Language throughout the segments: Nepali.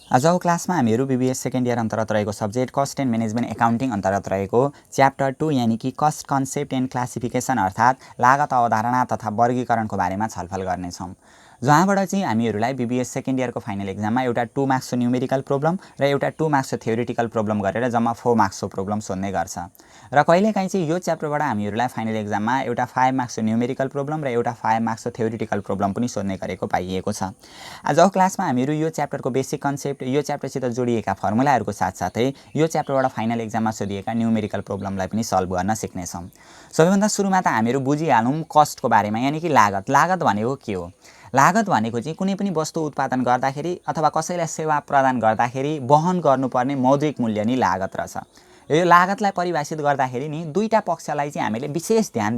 आजको क्लासमा हामीहरू बीबीएस सेकेन्ड इयर अन्तर्गत रहेको subject cost and management accounting अन्तर्गत रहेको च्याप्टर 2 यानी कि कस्ट कन्सेप्ट एन्ड क्लासिफिकेसन अर्थात् लागत अवधारणा तथा वर्गीकरणको बारेमा छलफल गर्नेछौँ। जहाँबाट चाहिँ हामीहरूलाई बीबीएस सेकेन्ड इयरको फाइनल एक्जाममा एउटा 2 मार्क्सको न्युमेरिकल प्रोब्लम र एउटा 2 मार्क्सको थ्योरिटिकल प्रोब्लम गरेर जम्मा 4 मार्क्सको प्रोब्लम सोध्ने गर्छ। र कहिलेकाहीँ चाहिँ यो च्याप्टरबाट हामीहरूलाई फाइनल एक्जाममा एउटा 5 मार्क्सको न्युमेरिकल प्रोब्लम र एउटा 5 मार्क्सको थ्योरिटिकल प्रोब्लम पनि सोध्ने गरेको पाइएको छ। आजको क्लासमा हामीहरू यो च्याप्टरको बेसिक कन्सेप्ट, यो च्याप्टरसित जोडिएका फर्मुलाहरूको साथसाथै यो च्याप्टरबाट फाइनल एक्जाममा सोधिएका न्युमेरिकल प्रोब्लमलाई पनि सल्भ गर्न सिक्नेछौँ। सबैभन्दा सुरुमा त हामीहरू बुझिहालौँ कस्टको बारेमा, यानी कि लागत। लागत भनेको के हो? लागत भनेको चाहिँ कुनै पनि वस्तु उत्पादन गर्दाखेरि अथवा कसैलाई सेवा प्रदान गर्दाखेरि वहन गर्नुपर्ने मौद्रिक मूल्य नै लागत रहेछ। यो लागतलाई परिभाषित गर्दाखेरि नि दुईटा पक्षलाई चाहिँ हामीले विशेष ध्यान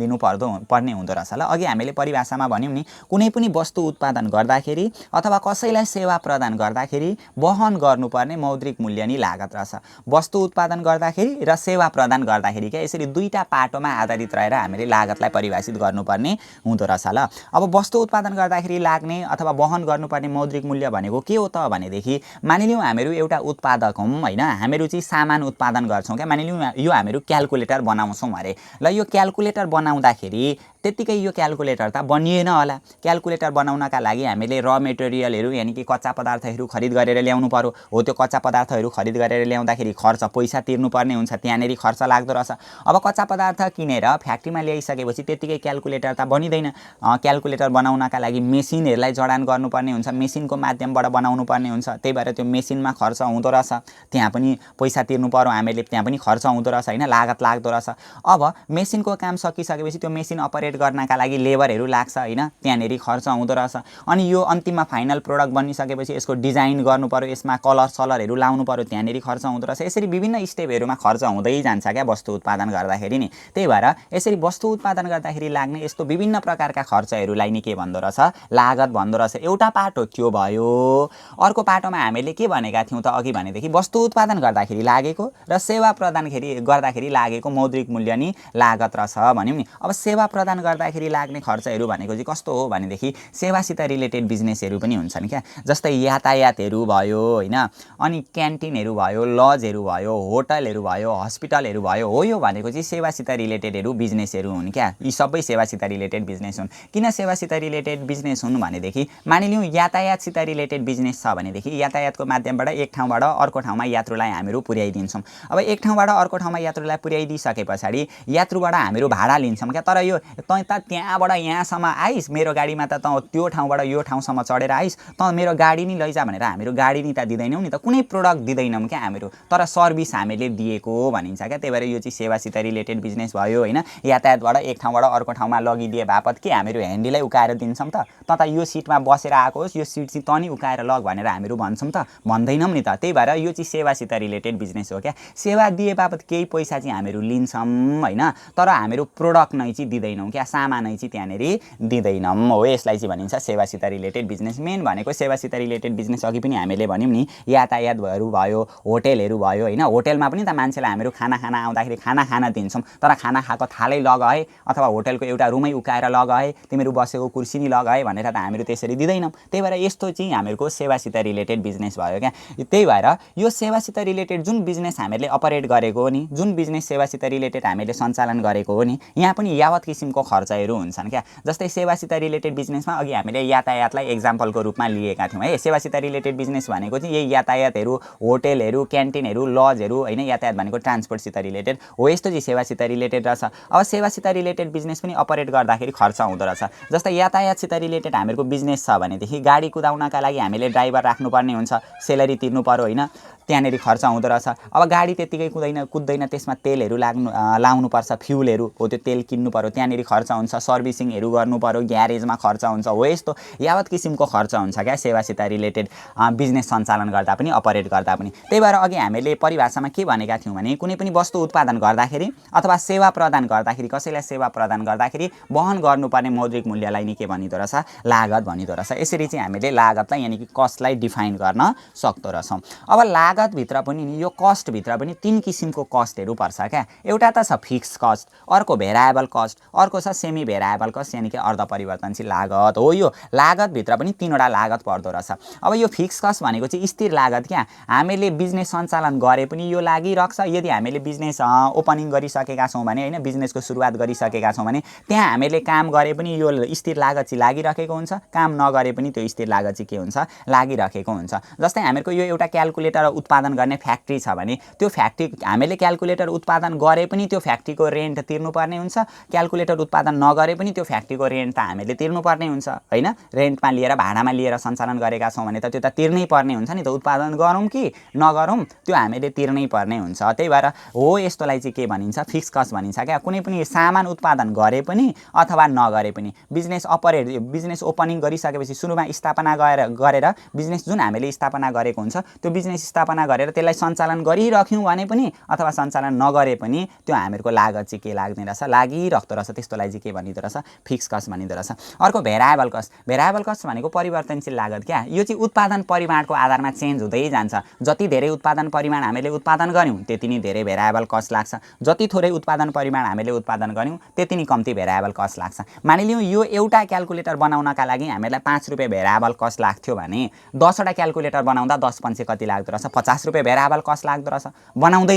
पर्ने हुँदो रहेछ। ल अघि हामीले परिभाषामा भन्यौँ नि, कुनै पनि वस्तु उत्पादन गर्दाखेरि अथवा कसैलाई सेवा प्रदान गर्दाखेरि वहन गर्नुपर्ने मौद्रिक मूल्य नै लागत रहेछ। वस्तु उत्पादन गर्दाखेरि र सेवा प्रदान गर्दाखेरि क्या, यसरी दुईटा पाटोमा आधारित रहेर हामीले लागतलाई परिभाषित गर्नुपर्ने हुँदो रहेछ। ल अब वस्तु उत्पादन गर्दाखेरि लाग्ने अथवा वहन गर्नुपर्ने मौद्रिक मूल्य भनेको के हो त भनेदेखि, मानिलिउँ हामीहरू एउटा उत्पादक हौँ होइन, हामीहरू चाहिँ सामान उत्पादन गर्छौँ क्या। मानिलिउँ यो हामीहरू क्यालकुलेटर बनाउँछौँ अरे। ल यो क्यालकुलेटर बनाउँदाखेरि त्यत्तिकै यो क्यालकुलेटर त बनिएन होला। क्यालकुलेटर बनाउनका लागि हामीले र मेटेरियलहरू यानी कि कच्चा पदार्थहरू खरिद गरेर ल्याउनु पर्यो। हो त्यो कच्चा पदार्थहरू खरिद गरेर ल्याउँदाखेरि खर्च पैसा तिर्नुपर्ने हुन्छ, त्यहाँनेरि खर्च लाग्दो रहेछ। अब कच्चा पदार्थ किनेर फ्याक्ट्रीमा ल्याइसकेपछि त्यत्तिकै क्यालकुलेटर त बनिँदैन। क्यालकुलेटर बनाउनका लागि मेसिनहरूलाई जडान गर्नुपर्ने हुन्छ, मेसिनको माध्यमबाट बनाउनु पर्ने हुन्छ। त्यही भएर त्यो मेसिनमा खर्च हुँदो रहेछ, त्यहाँ पनि पैसा तिर्नु पर्यो हामीले, त्यहाँ पनि खर्च हुँदो रहेछ होइन, लागत लाग्दो रहेछ। अब मेसिनको काम सकिसकेपछि त्यो मेसिन अपरेट गर्नका लागि लेबरहरू लाग्छ होइन, त्यहाँनेरि खर्च हुँदो रहेछ। अनि यो अन्तिममा फाइनल प्रोडक्ट बनिसकेपछि यसको डिजाइन गर्नु पर्यो, यसमा कलर सलरहरू लाउनु पर्यो, त्यहाँनेरि खर्च हुँदो रहेछ। यसरी विभिन्न स्टेपहरूमा खर्च हुँदै जान्छ क्या वस्तु उत्पादन गर्दाखेरि नि। त्यही भएर यसरी वस्तु उत्पादन गर्दाखेरि लाग्ने यस्तो विभिन्न प्रकारका खर्चहरूलाई नि के भन्दो रहेछ? लागत भन्दो रहेछ। एउटा पाटो त्यो भयो। अर्को पाटोमा हामीले के भनेका थियौँ त अघि भनेदेखि, वस्तु उत्पादन गर्दाखेरि लागेको र सेवा प्रदान गर्दाखेरि लागेको मौद्रिक मूल्य नि लागत रहेछ भन्यौँ नि। अब सेवा प्रदान गर्दाखेरि लाग्ने खर्चहरू भनेको चाहिँ कस्तो हो भनेदेखि, सेवासित रिलेटेड बिजनेसहरू पनि हुन्छन् क्या। जस्तै यातायातहरू भयो होइन, अनि क्यान्टिनहरू भयो, लजहरू भयो, होटलहरू भयो, हस्पिटलहरू भयो। हो यो भनेको चाहिँ सेवासित रिलेटेडहरू बिजनेसहरू हुन् क्या। यी सबै सेवासित रिलेटेड बिजनेस हुन्। किन सेवासित रिलेटेड बिजनेस हुन् भनेदेखि, मानिलिउँ यातायातसित रिलेटेड बिजनेस छ भनेदेखि यातायातको माध्यमबाट एक ठाउँबाट अर्को ठाउँमा यात्रुलाई हामीहरू पुर्याइदिन्छौँ। अब एक ठाउँबाट अर्को ठाउँमा यात्रुलाई पुर्याइदिइसके पछाडि यात्रुबाट हामीहरू भाडा लिन्छौँ क्या। तर यो तँ त त्यहाँबाट यहाँसम्म आइस, मेरो गाडीमा त तँ त्यो ठाउँबाट यो ठाउँसम्म चढेर आइस, तँ मेरो गाडी नै लैजा भनेर हामीहरू गाडी नि त दिँदैनौँ नि त, कुनै प्रोडक्ट दिँदैनौँ क्या हामीहरू, तर सर्भिस हामीले दिएको भनिन्छ क्या। त्यही भएर यो चाहिँ सेवासित रिलेटेड बिजनेस भयो होइन। यातायातबाट एक ठाउँबाट अर्को ठाउँमा लगिदिए बापत के हामीहरू ह्यान्डीलाई उकाएर दिन्छौँ त? त यो सिटमा बसेर आएको होस्, यो सिट चाहिँ तँ नि उकाएर लग भनेर हामीहरू भन्छौँ त? भन्दैनौँ नि त। त्यही भएर यो चाहिँ सेवासित रिलेटेड बिजनेस हो क्या। सेवा दिए बापत केही पैसा चाहिँ हामीहरू लिन्छौँ होइन, तर हामीहरू प्रोडक्ट नै चाहिँ दिँदैनौँ क्या, सामान नै चाहिँ त्यहाँनेरि दिँदैनौँ। हो यसलाई चाहिँ भनिन्छ सेवासित रिलेटेड बिजनेस। मेन भनेको सेवासित रिलेटेड बिजनेस अघि पनि हामीले भन्यौँ नि, यातायातहरू भयो, होटेलहरू भयो होइन। होटेलमा पनि त मान्छेलाई हामीहरू खाना आउँदाखेरि खाना दिन्छौँ, तर खाना खाएको थालै लग है अथवा होटेलको एउटा रुमै उकाएर लग है, तिमीहरू बसेको कुर्सी नि लग है भनेर त हामीहरू त्यसरी दिँदैनौँ। त्यही भएर यस्तो चाहिँ हामीहरूको सेवासित रिलेटेड बिजनेस भयो क्या। त्यही भएर यो सेवासित रिलेटेड जुन बिजनेस हामीले अपरेट गरेको हो नि, जुन बिजनेस सेवासित रिलेटेड हामीले सञ्चालन गरेको हो नि, यहाँ पनि यावत किसिमको खर्चहरू हुन्छन् क्या। जस्तै सेवासित रिलेटेड बिजनेसमा अघि हामीले यातायातलाई एक्जाम्पलको रूपमा लिएका थियौँ है। सेवासित रिलेटेड बिजनेस भनेको चाहिँ यही यातायातहरू, होटेलहरू, क्यान्टिनहरू, लजहरू होइन। यातायात भनेको ट्रान्सपोर्टसित रिलेटेड हो, यस्तो चाहिँ सेवासित रिलेटेड रहेछ। अब सेवासित रिलेटेड बिजनेस पनि अपरेट गर्दाखेरि खर्च हुँदो रहेछ। जस्तै यातायातसित रिलेटेड हामीहरूको बिजनेस छ भनेदेखि गाडी कुदाउनका लागि हामीले ड्राइभर राख्नुपर्ने हुन्छ, सेलेरी तिर्नु पर्यो होइन, त्यहाँनेरि खर्च हुँदो रहेछ। अब गाडी त्यत्तिकै कुद्दैन, त्यसमा तेलहरू लाउनुपर्छ, फ्युलहरू हो, त्यो तेल किन्नु पर्यो, त्यहाँनेरि खर्च हुन्छ, सर्भिसिङहरू गर्नु पर्यो, ग्यारेजमा खर्च हुन्छ। हो यस्तो यावत किसिमको खर्च हुन्छ क्या सेवासित रिलेटेड बिजनेस सञ्चालन गर्दा पनि, अपरेट गर्दा पनि। त्यही भएर अघि हामीले परिभाषामा के भनेका थियौँ भने, कुनै पनि वस्तु उत्पादन गर्दाखेरि अथवा सेवा प्रदान गर्दाखेरि, कसैलाई सेवा प्रदान गर्दाखेरि वहन गर्नुपर्ने मौद्रिक मूल्यलाई नि के भनिँदो रहेछ? लागत भनिँदो रहेछ। यसरी चाहिँ हामीले लागतलाई यानि कि कस्टलाई डिफाइन गर्न सक्दो रहेछौँ। अब लागतभित्र पनि नि, यो कस्टभित्र पनि 3 किसिमको कस्टहरू पर्छ क्या। एउटा त छ फिक्स कस्ट, अर्को भेरिएबल कस्ट, अर्को छ छ सेमी भेरिएबल कस्ट यानी कि अर्ध परिवर्तनशील लागत हो। यो लागतभित्र पनि तीनवटा लागत पर्दो रहेछ। अब यो फिक्स कस्ट भनेको चाहिँ स्थिर लागत क्या, हामीले बिजनेस सञ्चालन गरे पनि यो लागिरहन्छ। यदि हामीले बिजनेस ओपनिङ गरिसकेका छौँ भने होइन, बिजनेसको सुरुवात गरिसकेका छौँ भने त्यहाँ हामीले काम गरे पनि यो स्थिर लागत चाहिँ लागिरहेको हुन्छ, काम नगरे पनि त्यो स्थिर लागत चाहिँ के हुन्छ, लागिरहेको हुन्छ। जस्तै हामीहरूको यो एउटा क्याल्कुलेटर उत्पादन गर्ने फ्याक्ट्री छ भने त्यो फ्याक्ट्री हामीले क्याल्कुलेटर उत्पादन गरे पनि त्यो फ्याक्ट्रीको रेन्ट तिर्नुपर्ने हुन्छ, क्याल्कुलेटर उत्पादन नगरे पनि त्यो फ्याक्ट्रीको रेन्ट त हामीले तिर्नुपर्ने हुन्छ होइन। रेन्टमा लिएर भाडामा लिएर सञ्चालन गरेका छौँ भने त त्यो त तिर्नै पर्ने हुन्छ नि त, उत्पादन गरौँ कि नगरौँ त्यो हामीले तिर्नै पर्ने हुन्छ। त्यही भएर हो यस्तोलाई चाहिँ के भनिन्छ, फिक्स कस्ट भनिन्छ क्या। कुनै पनि सामान उत्पादन गरे पनि अथवा नगरे पनि बिजनेस ओपनिङ गरिसकेपछि सुरुमा स्थापना गरेर बिजनेस जुन हामीले स्थापना गरेको हुन्छ त्यो बिजनेस स्थापना गरेर त्यसलाई सञ्चालन गरिराख्यौँ भने पनि अथवा सञ्चालन नगरे पनि त्यो हामीहरूको लागत चाहिँ के लाग्ने रहेछ, लागिराख्दो रहेछ। त्यस्तोलाई चाहिँ के भनिँदो रहेछ, फिक्स कस्ट भनिँदो रहेछ। अर्को भेरिएबल कस्ट। भेरिएबल कस्ट भनेको परिवर्तनशील लागत क्या। यो चाहिँ उत्पादन परिमाणको आधारमा चेन्ज हुँदै जान्छ। जति धेरै उत्पादन परिमाण हामीले उत्पादन गऱ्यौँ त्यति नै धेरै भेरिएबल कस्ट लाग्छ, जति थोरै उत्पादन परिमाण हामीले उत्पादन गऱ्यौँ त्यति नै कम्ती भेरिएबल कस्ट लाग्छ। मानिलिउँ यो एउटा क्याल्कुलेटर बनाउनका लागि हामीलाई 5 रुपियाँ भेरिएबल कस्ट लाग्थ्यो भने 10वटा क्याल्कुलेटर बनाउँदा 10 पंचे कति लाग्दो रहेछ, 50 रुपियाँ भेरिएबल कस्ट लाग्दो रहेछ।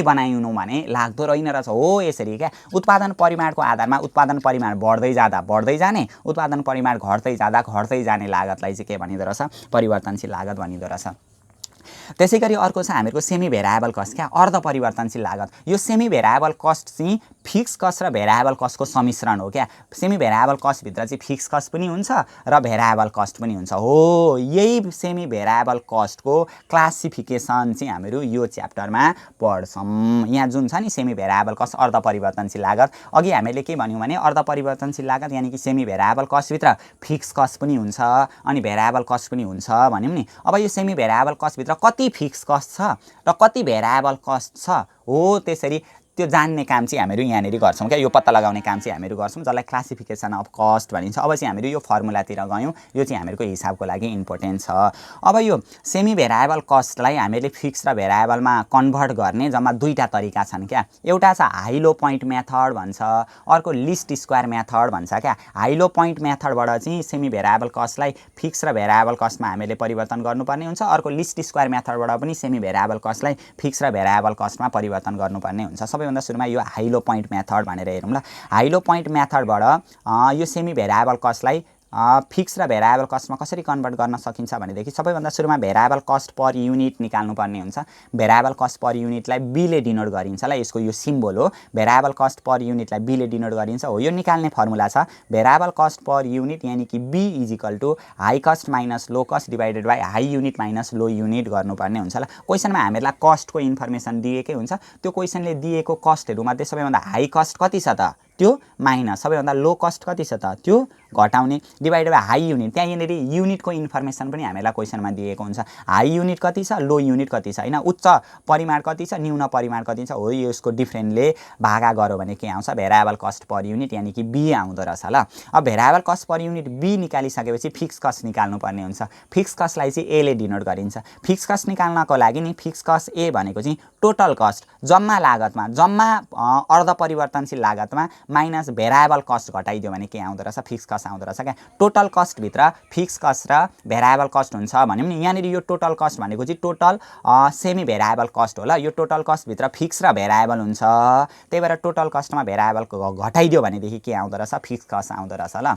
बनाइनु भने लाग्दो रहेन रहेछ। हो यसरी क्या, उत्पादन परिमाणको आधारमा उत्पादन परिमाण बढ्दै जाने, उत्पादन परिमाण घट्दै जाने लागतलाई चाहिँ के भनिँदो रहेछ, परिवर्तनशील लागत भनिँदो रहेछ। त्यसैगरी अर्को छ हामीहरूको सेमी भेरिएबल कस्ट क्या, अर्ध परिवर्तनशील लागत। यो सेमी भेरिएबल कस्ट चाहिँ फिक्स कस्ट र भेरिएबल कस्टको सम्मिश्रण हो क्या। सेमी भेरिएबल कस्टभित्र चाहिँ फिक्स कस्ट पनि हुन्छ र भेरिएबल कस्ट पनि हुन्छ। हो यही सेमी भेरिएबल कस्टको क्लासिफिकेसन चाहिँ हामीहरू यो च्याप्टरमा पढ्छौँ। यहाँ जुन छ नि सेमी भेरिएबल कस्ट अर्ध परिवर्तनशील लागत, अघि हामीले के भन्यौँ भने अर्ध परिवर्तनशील लागत यानि कि सेमी भेरिएबल कस्टभित्र फिक्स कस्ट पनि हुन्छ अनि भेरिएबल कस्ट पनि हुन्छ भन्यौँ नि। अब यो सेमी भेरिएबल कस्टभित्र कति फिक्स कस्ट छ र कति भेरिएबल कस्ट छ हो त्यसरी त्यो जान्ने काम चाहिँ हामीहरू यहाँनिर गर्छौँ क्या। यो पत्ता लगाउने काम चाहिँ हामीहरू गर्छौँ जसलाई क्लासिफिकेसन अफ कस्ट भनिन्छ। अब चाहिँ हामीहरू यो फर्मुलातिर गयौँ, यो चाहिँ हामीहरूको हिसाबको लागि इम्पोर्टेन्ट छ। अब यो सेमी भेरिएबल कस्टलाई हामीले फिक्स र भेरिएबलमा कन्भर्ट गर्ने जम्मा दुईवटा तरिका छन् क्या। एउटा छ हाई लो पोइन्ट मेथड भन्छ, अर्को लिस्ट स्क्वायर मेथड भन्छ क्या। हाई लो पोइन्ट मेथडबाट चाहिँ सेमी भेरिएबल कस्टलाई फिक्स र भेरिएबल कस्टमा हामीले परिवर्तन गर्नुपर्ने हुन्छ, अर्को लिस्ट स्क्वायर मेथडबाट पनि सेमी भेरिएबल कस्टलाई फिक्स र भेरिएबल कस्टमा परिवर्तन गर्नुपर्ने हुन्छ। सबैभन्दा सुरुमा यो हाई लो पोइन्ट मेथड भनेर हेरौँ ल। हाई लो पोइन्ट मेथडबाट यो सेमी भेरिएबल कस्टलाई फिक्स र भेरिएबल कस्टमा कसरी कन्भर्ट गर्न सकिन्छ भनेदेखि सबैभन्दा सुरुमा भेरिएबल कस्ट पर युनिट निकाल्नुपर्ने हुन्छ। भेरिएबल कस्ट पर युनिटलाई बीले डिनोट गरिन्छ ल, यसको यो सिम्बल हो। भेरिएबल कस्ट पर युनिटलाई बीले डिनोट गरिन्छ। हो यो निकाल्ने फर्मुला छ भेरिएबल कस्ट पर युनिट यानि कि b is equal to high cost minus low cost divided by high unit minus low unit गर्नुपर्ने हुन्छ ल। क्वेसनमा हामीलाई कस्टको इन्फर्मेसन दिएकै हुन्छ, त्यो क्वेसनले दिएको कस्टहरूमध्ये सबैभन्दा हाई कस्ट कति छ त त्यो माइनस, सबैभन्दा लो कस्ट कति छ त त्यो घटाउने, डिभाइड बाई हाई युनिट। त्यहाँ यहाँनिर युनिटको इन्फर्मेसन पनि हामीलाई क्वेसनमा दिएको हुन्छ। हाई युनिट कति छ, लो युनिट कति छ होइन, उच्च परिमाण कति छ, न्यून परिमाण कति छ। हो यसको डिफ्रेन्टले भागा गर्यो भने के आउँछ, भेरिएबल कस्ट पर युनिट यानि कि बी आउँदो रहेछ ल। अब variable cost per unit B निकालिसकेपछि फिक्स कस्ट निकाल्नुपर्ने हुन्छ। फिक्स कस्टलाई चाहिँ एले डिनोट गरिन्छ। फिक्स कस्ट निकाल्नको लागि नि फिक्स कस्ट ए भनेको चाहिँ टोटल कस्ट, जम्मा लागतमा, जम्मा अर्ध परिवर्तनशील लागतमा माइनस भेरिएबल कस्ट घटाइदियो भने के आउँदो रहेछ, फिक्स कस्ट आउँदो रहेछ क्या। टोटल कस्टभित्र फिक्स कस्ट र भेरिएबल कस्ट हुन्छ भन्यौँ नि। यहाँनिर यो टोटल कस्ट भनेको चाहिँ टोटल सेमी भेरिएबल कस्ट हो ल। यो टोटल कस्टभित्र फिक्स र भेरिएबल हुन्छ, त्यही भएर टोटल कस्टमा भेरिएबल घटाइदियो भनेदेखि के आउँदो रहेछ, फिक्स कस्ट आउँदो रहेछ ल।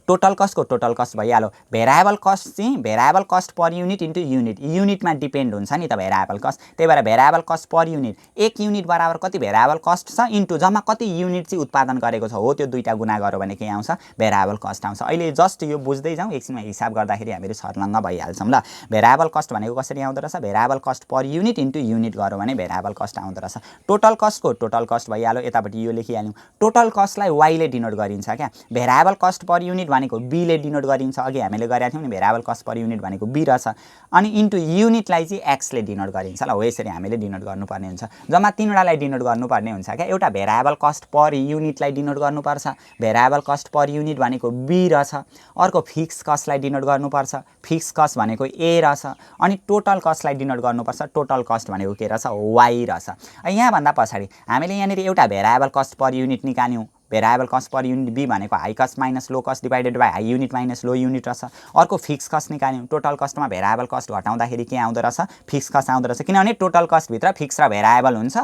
टोटल कस्टको टोटल कस्ट भइहाल्यो। भेरिएबल कस्ट चाहिँ variable cost per unit into unit, युनिटमा डिपेन्ड हुन्छ नि त भेरिएबल कस्ट। त्यही भएर भेरिएबल कस्ट पर युनिट, एक युनिट बराबर कति भेरिएबल कस्ट छ इन्टु जम्मा कति युनिट चाहिँ उत्पादन गरेको छ, हो त्यो दुईटा गुणा गर्यो भने के आउँछ, भेरिएबल कस्ट आउँछ। अहिले जस्ट यो बुझ्दै जाउँ, एकछिनमा हिसाब गर्दाखेरि हामीहरू सर्लङ्ग भइहाल्छौँ ल। भेरिएबल कस्ट भनेको कसरी आउँदो रहेछ, variable cost per unit into unit गर्यो भने भेरिएबल कस्ट आउँदो रहेछ। टोटल कस्टको टोटल कस्ट भइहाल्यो, यतापट्टि यो लेखिहाल्यौँ। टोटल कस्टलाई वाइले डिनोट गरिन्छ क्या। भेरिएबल कस्ट पर युनिट भनेको बीले डिनोट गरिन्छ, अघि हामीले गरेका थियौँ नि भेरिएबल कस्ट पर युनिट भनेको बी रहेछ, अनि इन्टु युनिटलाई चाहिँ एक्सले डिनोट गरिन्छ ल। हो यसरी हामीले डिनोट गर्नुपर्ने हुन्छ। जम्मा तीनवटालाई डिनोट गर्नुपर्ने हुन्छ क्या। एउटा भेरिएबल कस्ट पर युनिटलाई डिनोट गर्नुपर्छ, भेरिएबल कस्ट पर युनिट भनेको बी रहेछ। अर्को फिक्स कस्टलाई डिनोट गर्नुपर्छ, फिक्स कस्ट भनेको ए रहेछ। अनि टोटल कस्टलाई डिनोट गर्नुपर्छ, टोटल कस्ट भनेको के रहेछ, वाई रहेछ। यहाँभन्दा पछाडि हामीले यहाँनिर एउटा भेरिएबल कस्ट पर युनिट निकाल्यौँ, variable cost per unit B भनेको high cost minus low cost divided by high unit minus low unit रहेछ। अर्को फिक्स कस्ट निकाल्यौँ, टोटल कस्टमा भेरिएबल कस्ट घटाउँदाखेरि के आउँदो रहेछ, फिक्स कस्ट आउँदो रहेछ, किनभने टोटल कस्टभित्र फिक्स र भेरिएबल हुन्छ।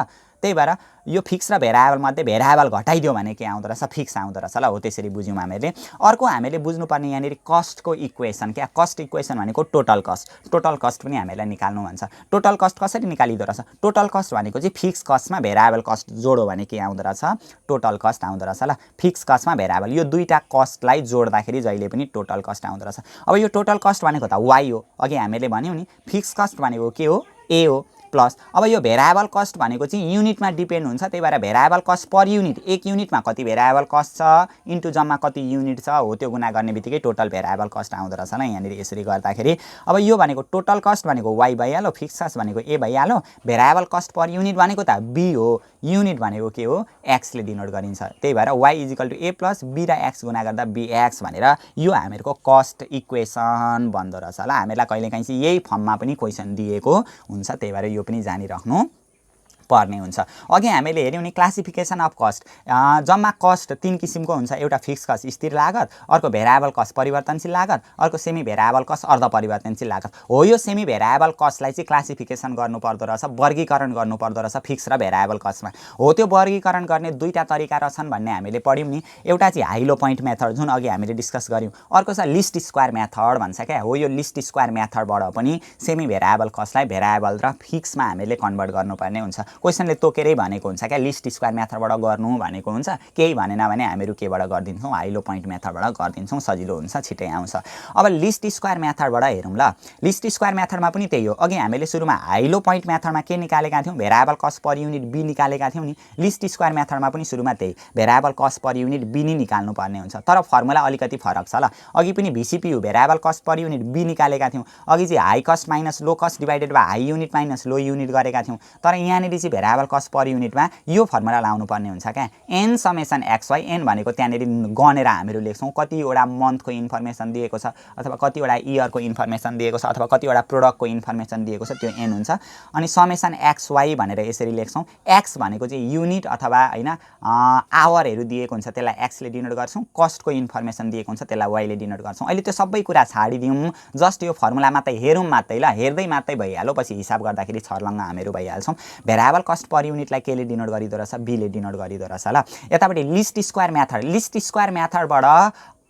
त्यही भएर यो फिक्स र भेरिएबल मध्ये भेरिएबल घटाइदियो भने के आउँदो रहेछ, फिक्स आउँदो रहेछ ल। हो त्यसरी बुझ्यौँ हामीले। अर्को हामीले बुझ्नुपर्ने यहाँनिर कस्टको इक्वेसन, क्या कस्ट इक्वेसन भनेको टोटल कस्ट पनि हामीलाई निकाल्नु भन्छ। टोटल कस्ट कसरी निकालिदो रहेछ, टोटल कस्ट भनेको चाहिँ फिक्स कस्टमा भेरिएबल कस्ट जोडो भने के आउँदो रहेछ, टोटल कस्ट आउँदो रहेछ ल। फिक्स कस्टमा भेरिएबल, यो दुईटा कस्टलाई जोड्दाखेरि जहिले पनि टोटल कस्ट आउँदो रहेछ। अब यो टोटल कस्ट भनेको त वाई हो, अघि हामीले भन्यौँ नि। फिक्स कस्ट भनेको के हो, ए हो। प्लस अब यो भेरिएबल कस्ट भनेको चाहिँ युनिटमा डिपेन्ड हुन्छ, त्यही भएर भेरिएबल कस्ट पर युनिट, एक युनिटमा कति भेरिएबल कस्ट छ इन्टु जम्मा कति युनिट छ हो त्यो गुणा गर्ने बित्तिकै टोटल भेरिएबल कस्ट आउँदो रहेछ ल। यहाँनिर यसरी गर्दाखेरि अब यो भनेको टोटल कस्ट भनेको वाई भइहाल्यो, फिक्स कस्ट भनेको ए भइहाल्यो, भेरिएबल कस्ट पर युनिट भनेको त बी हो, युनिट भनेको के हो, एक्सले डिनोट गरिन्छ। त्यही भएर y is equal to a plus b र एक्स गुणा गर्दा बिएक्स भनेर यो हामीहरूको कस्ट इक्वेसन बन्दो रहेछ ल। हामीलाई कहिलेकाहीँ चाहिँ यही फर्ममा पनि क्वेसन दिएको हुन्छ, त्यही भएर यो पनि जानिराख्नु पर्ने हुन्छ। अघि हामीले हेर्यौँ नि क्लासिफिकेसन अफ कस्ट, जम्मा कस्ट तीन किसिमको हुन्छ, एउटा फिक्स कस्ट स्थिर लागत, अर्को भेरिएबल कस्ट परिवर्तनशील लागत, अर्को सेमी भेरिएबल कस्ट अर्ध परिवर्तनशील लागत हो। यो सेमी भेरिएबल कस्टलाई चाहिँ क्लासिफिकेसन गर्नुपर्दो रहेछ, वर्गीकरण गर्नुपर्दो रहेछ फिक्स र भेरिएबल कस्टमा हो। त्यो वर्गीकरण गर्ने दुईटा तरिका रहेछन् भन्ने हामीले पढ्यौँ नि। एउटा चाहिँ हाई लो पोइन्ट मेथड जुन अघि हामीले डिस्कस गऱ्यौँ, अर्को छ लिस्ट स्क्वायर मेथड भन्छ क्या हो। यो लिस्ट स्क्वायर मेथडबाट पनि सेमी भेरिएबल कस्टलाई भेरिएबल र फिक्समा हामीले कन्भर्ट गर्नुपर्ने हुन्छ। क्वेसनले तोकेरै भनेको हुन्छ क्या, लिस्ट स्क्वायर मेथडबाट गर्नु भनेको हुन्छ, केही भनेन भने हामीहरू केबाट गरिदिन्छौँ, हाई लो पोइन्ट मेथडबाट गरिदिन्छौँ, सजिलो हुन्छ, छिटै आउँछ। अब लिस्ट स्क्वायर मेथडबाट हेरौँ ल। लिस्ट स्क्वायर मेथडमा पनि त्यही हो, अघि हामीले सुरुमा हाई लो पोइन्ट मेथडमा के निकालेका थियौँ, variable cost per unit be निकालेका थियौँ नि। लिस्ट स्क्वायर मेथडमा पनि सुरुमा त्यही variable cost per unit b नै निकाल्नु पर्ने हुन्छ, तर फर्मुला अलिकति फरक छ ल। अघि पनि VCPU variable cost per unit be निकालेका थियौँ, अघि चाहिँ high cost minus low cost divided by high unit minus low unit गरेका थियौँ, तर यहाँनिर चाहिँ भेरिएबल कस्ट पर युनिटमा यो फर्मुला लाउनु पर्ने हुन्छ क्या, n summation x y. N भनेको त्यहाँनिर गनेर हामीहरू लेख्छौँ, कतिवटा मन्थको इन्फर्मेसन दिएको छ अथवा कतिवटा इयरको इन्फर्मेसन दिएको छ अथवा कतिवटा प्रोडक्टको इन्फर्मेसन दिएको छ, त्यो एन हुन्छ। अनि समेसन एक्स वाई भनेर यसरी लेख्छौँ। एक्स भनेको चाहिँ युनिट अथवा होइन आवरहरू दिएको हुन्छ, त्यसलाई एक्सले डिनोट गर्छौँ। कस्टको इन्फर्मेसन दिएको हुन्छ, त्यसलाई वाईले डिनोट गर्छौँ। अहिले त्यो सबै कुरा छाडिदिउँ, जस्ट यो फर्मुला मात्रै हेरौँ मात्रै ल, हेर्दै मात्रै भइहाल्यो, पछि हिसाब गर्दाखेरि छर्लङ्ग हामीहरू भइहाल्छौँ। भेरिएबल कस्ट पर युनिटलाई केले डिनोट गरिदो रहेछ, बीले डिनोट गरिदो रहेछ ल। यतापट्टि least square method, least square मेथडबाट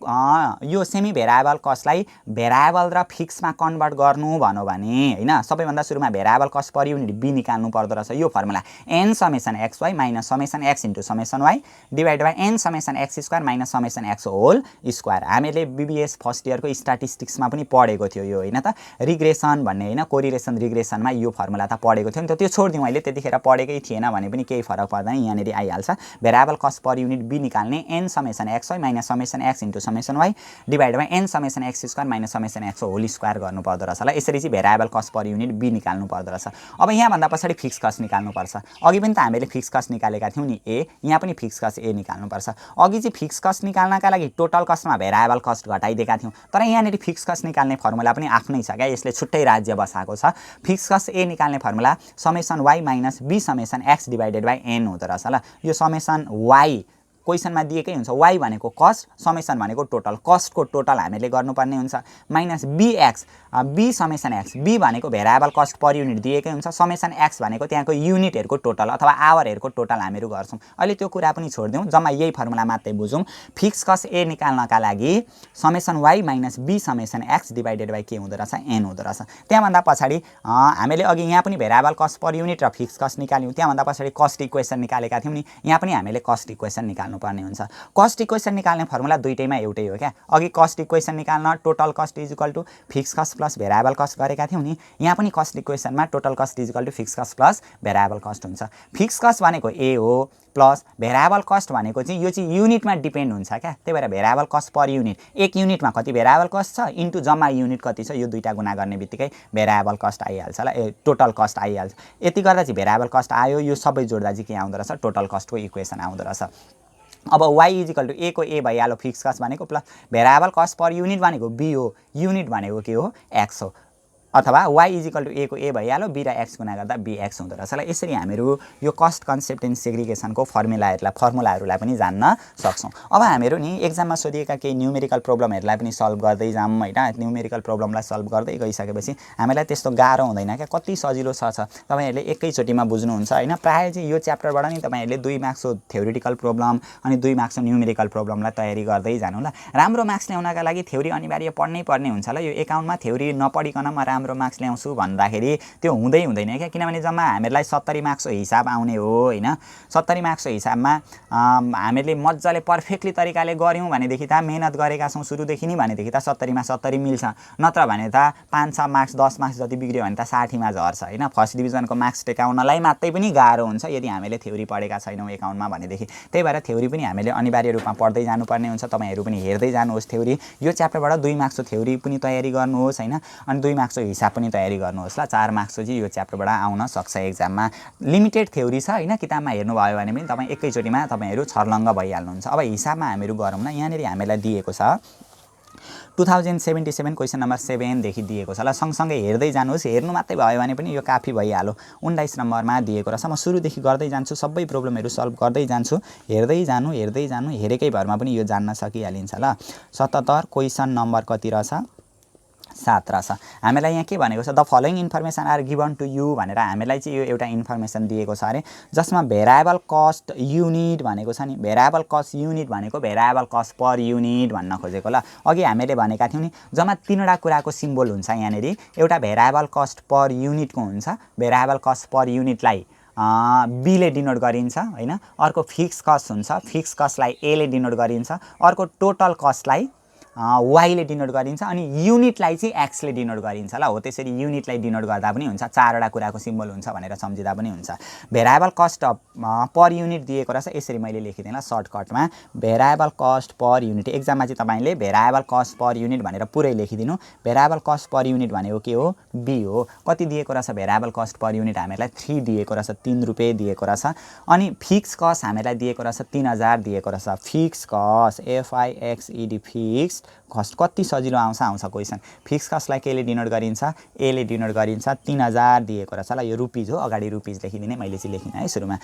यो सेमी भेरिएबल कस्टलाई भेरिएबल र फिक्समा कन्भर्ट गर्नु भन्यो भने होइन, सबैभन्दा सुरुमा variable cost per unit be निकाल्नु पर्दो रहेछ। यो formula n summation x y minus summation x into summation y divide by n summation x square minus summation x whole square. हामीले बिबिएस फर्स्ट इयरको स्ट्याटिस्टिक्समा पनि पढेको थियो यो होइन त, रिग्रेसन भन्ने होइन, कोरिलेसन रिग्रेसनमा यो फर्मुला त पढेको थियो नि त, त्यो छोडिदिउँ अहिले, त्यतिखेर पढेकै थिएन भने पनि केही फरक पर्दैन, यहाँनिर आइहाल्छ। Variable cost per unit B निकाल्ने n summation x y minus summation x into summation y divide by n summation x square minus summation x whole square गर्नु पर्दो रहेछ ल। यसरी चाहिँ variable cost per unit be निकाल्नु पर्दो रहेछ। अब यहाँभन्दा पछाडि फिक्स कस्ट निकाल्नुपर्छ। अघि पनि त हामीले फिक्स कस्ट निकालेका थियौँ नि ए, यहाँ पनि फिक्स कस्ट ए निकाल्नुपर्छ। अघि चाहिँ फिक्स कस्ट निकाल्नका लागि टोटल कस्टमा भेरिएबल कस्ट घटाइदिएका थियौँ, तर यहाँनिर फिक्स कस्ट निकाल्ने फर्मुला पनि आफ्नै छ क्या, यसले छुट्टै राज्य बसाएको छ। फिक्स कस्ट ए निकाल्ने formula summation y minus b summation x divided by n हुँदो रहेछ ल। यो समेसन वाई क्वेसनमा दिएकै हुन्छ, वाई भनेको कस्ट, समेसन भनेको टोटल, कस्टको टोटल हामीले गर्नुपर्ने हुन्छ, minus b x, b summation x, b भनेको भेरिएबल कस्ट पर युनिट दिएकै हुन्छ, समेसन एक्स भनेको त्यहाँको युनिटहरूको टोटल अथवा आवरहरूको टोटल हामीहरू गर्छौँ। अहिले त्यो कुरा पनि छोडिदिउँ, जम्मा यही फर्मुला मात्रै बुझौँ। फिक्स कस्ट ए निकाल्नका लागि summation y minus b summation x divided by के हुँदो रहेछ, एन हुँदो रहेछ। त्यहाँभन्दा पछाडि हामीले अघि यहाँ पनि भेरिएबल कस्ट पर युनिट र फिक्स कस्ट निकाल्यौँ, त्यहाँभन्दा पछाडि कस्ट इक्वेसन निकालेका थियौँ नि, यहाँ पनि हामीले कस्ट इक्वेसन निकाल्नु पर्ने हुन्छ। कस्ट इक्वेसन निकाल्ने फर्मुला दुईटैमा एउटै हो क्या, अघि कस्ट इक्वेसन निकाल्न total cost is equal to fix cost plus variable cost गरेका थियौँ नि, यहाँ पनि कस्ट इक्वेसनमा total cost is equal to fix cost plus variable cost हुन्छ। फिक्स कस्ट भनेको ए हो प्लस भेरिएबल कस्ट भनेको चाहिँ यो चाहिँ युनिटमा डिपेन्ड हुन्छ क्या, त्यही भएर भेरिएबल कस्ट पर युनिट, एक युनिटमा कति भेरिएबल कस्ट छ इन्टु जम्मा युनिट कति छ, यो दुईटा गुणा गर्ने बित्तिकै भेरिएबल कस्ट आइहाल्छ ल, टोटल कस्ट आइहाल्छ। यति गर्दा चाहिँ भेरिएबल कस्ट आयो, यो सबै जोड्दा चाहिँ के आउँदो रहेछ, टोटल कस्टको इक्वेसन आउँदो रहेछ। अब वाई इजिकल टु ए को ए भइहाल्यो फिक्स कस्ट भनेको, plus variable cost per unit भनेको बी हो, युनिट भनेको के हो, एक्स हो। अथवा y इजिकल टु a को a भइहाल्यो, b र x गुणा गर्दा bx हुँदो रहेछ ल। यसरी हामीहरू यो कस्ट कन्सेप्ट एन्ड सेग्रिगेसनको फर्मुलाहरूलाई पनि जान्न सक्छौँ। अब हामीहरू नि एक्जाममा सोधिएका केही न्युमेरिकल प्रब्लमहरूलाई पनि सल्भ गर्दै जाऊँ हैन। न्युमेरिकल प्रब्लमलाई सल्भ गर्दै गइसकेपछि हामीलाई त्यस्तो गाह्रो हुँदैन क्या, कति सजिलो छ तपाईहरुले एकैचोटीमा बुझ्नुहुन्छ हैन। प्राय चाहिँ यो च्याप्टरबाट नि तपाईहरुले 2 मार्क्सको थ्योरिटिकल प्रब्लम अनि 2 मार्क्सको न्युमेरिकल प्रब्लमलाई तयारी गर्दै जानु ल। राम्रो मार्क्स ल्याउनका लागि थ्योरी अनिवार्य पढ्नै पर्ने हुन्छ ल। यो एकाउन्टमा थ्योरी नपढिकन म राम्रो मार्क्स ल्याउँछु भन्दाखेरि त्यो हुँदैन क्या, किनभने जम्मा हामीलाई 70 मार्क्सको हिसाब आउने हो हैन। 70 मार्क्सको हिसाबमा हामीले मज्जाले पर्फेक्टली तरिकाले गर्यौं भनेदेखि त मेहनत गरेका छौं सुरुदेखि नि भनेदेखि त 70 मा 70 मिल्छ, नत्र भने त 5-6 मार्क्स 10 मार्क्स जति बिग्रियो भने त 60 मा झर्छ हैन। फर्स्ट डिभिजनको मार्क्स टेकाउनलाई मात्रै पनि गाह्रो हुन्छ यदि हामीले थ्योरी पढेका छैनौं एकाउन्टमा भनेदेखि। त्यही भएर थ्योरी पनि हामीले अनिवार्य रूपमा पढ्दै जानुपर्ने हुन्छ। तपाईहरु पनि हेर्दै जानुहोस् थ्योरी, यो च्याप्टरबाट 2 मार्क्सको थ्योरी पनि तयारी गर्नुहोस् हैन, अनि 2 मार्क्सको हिसाब पनि तयारी गर्नुहोस् ल। 4 मार्क्सको चाहिँ यो च्याप्टरबाट आउन सक्छ एक्जाममा। लिमिटेड थ्योरी छ हैन, किताबमा हेर्नु भयो भने पनि तपाई एकैचोटीमा तपाईहरु छर्लङ्ग भइहाल्नुहुन्छ। अब हिसाबमा हामीहरू गरौँ न। यहाँनेरि हामीलाई दिएको छ 2077 क्वेशन नम्बर 7 देखि दिएको छ ल। सँगसँगै हेर्दै जानुहोस्, हेर्नु मात्रै भयो भने पनि यो काफी भइहाल्यो। 19 नम्बरमा दिएको रहेछ, म सुरुदेखि गर्दै जान्छु, सबै प्रब्लमहरु सल्भ गर्दै जान्छु। हेर्दै जानु हेरेकै भरमा पनि यो जान्न सकिहालिन्छ ल। 77 क्वेशन नम्बर कति रहेछ 7 रहेछ। हामीलाई यहाँ के भनेको छ, the following information are given to you भनेर हामीलाई चाहिँ यो एउटा इन्फर्मेसन दिएको छ अरे, जसमा भेरिएबल कस्ट युनिट भनेको छ नि। भेरिएबल कस्ट युनिट भनेको भेरिएबल कस्ट पर युनिट भन्न खोजेको ल। अघि हामीले भनेका थियौं नि जम्मा 3वटा कुराको सिम्बल हुन्छ यहाँनेरि। एउटा भेरिएबल कस्ट पर युनिटको हुन्छ, भेरिएबल कस्ट पर युनिटलाई b ले डिनोट गरिन्छ हैन। अर्को फिक्स कस्ट हुन्छ, फिक्स कस्टलाई a ले डिनोट गरिन्छ। अर्को टोटल कस्टलाई y ले डिनोट गरिन्छ, अनि युनिटलाई चाहिँ x ले डिनोट गरिन्छ ल। हो त्यसरी युनिटलाई डिनोट गर्दा पनि हुन्छ, 4वटा कुराको सिम्बल हुन्छ भनेर सम्झिदा पनि हुन्छ। भेरिएबल कस्ट पर युनिट दिएको रहेछ, यसरी मैले लेखिदिएँ ल सर्टकटमा। भेरिएबल कस्ट पर युनिट, एक्जाममा चाहिँ तपाईले भेरिएबल कस्ट पर युनिट भनेर पुरै लेखिदिनु। भेरिएबल कस्ट पर युनिट भनेको के हो, b हो। कति दिएको रहेछ भेरिएबल कस्ट पर युनिट हामीलाई 3 दिएको रहेछ, 3 रुपैयाँ दिएको रहेछ। अनि फिक्स कस्ट हामीलाई दिएको रहेछ 3000 दिएको रहेछ। Fix cost FIXED fix cost, कति सजिलो आउँछ क्वेशन। फिक्स कस्टलाई के ले डिनोट गरिन्छ, a ले डिनोट गरिन्छ। 3000 दिएको रहेछ ल। यो रुपीज हो, अगाडि रुपीज लेखिदिने, मैले चाहिँ लेखिन है सुरुमा।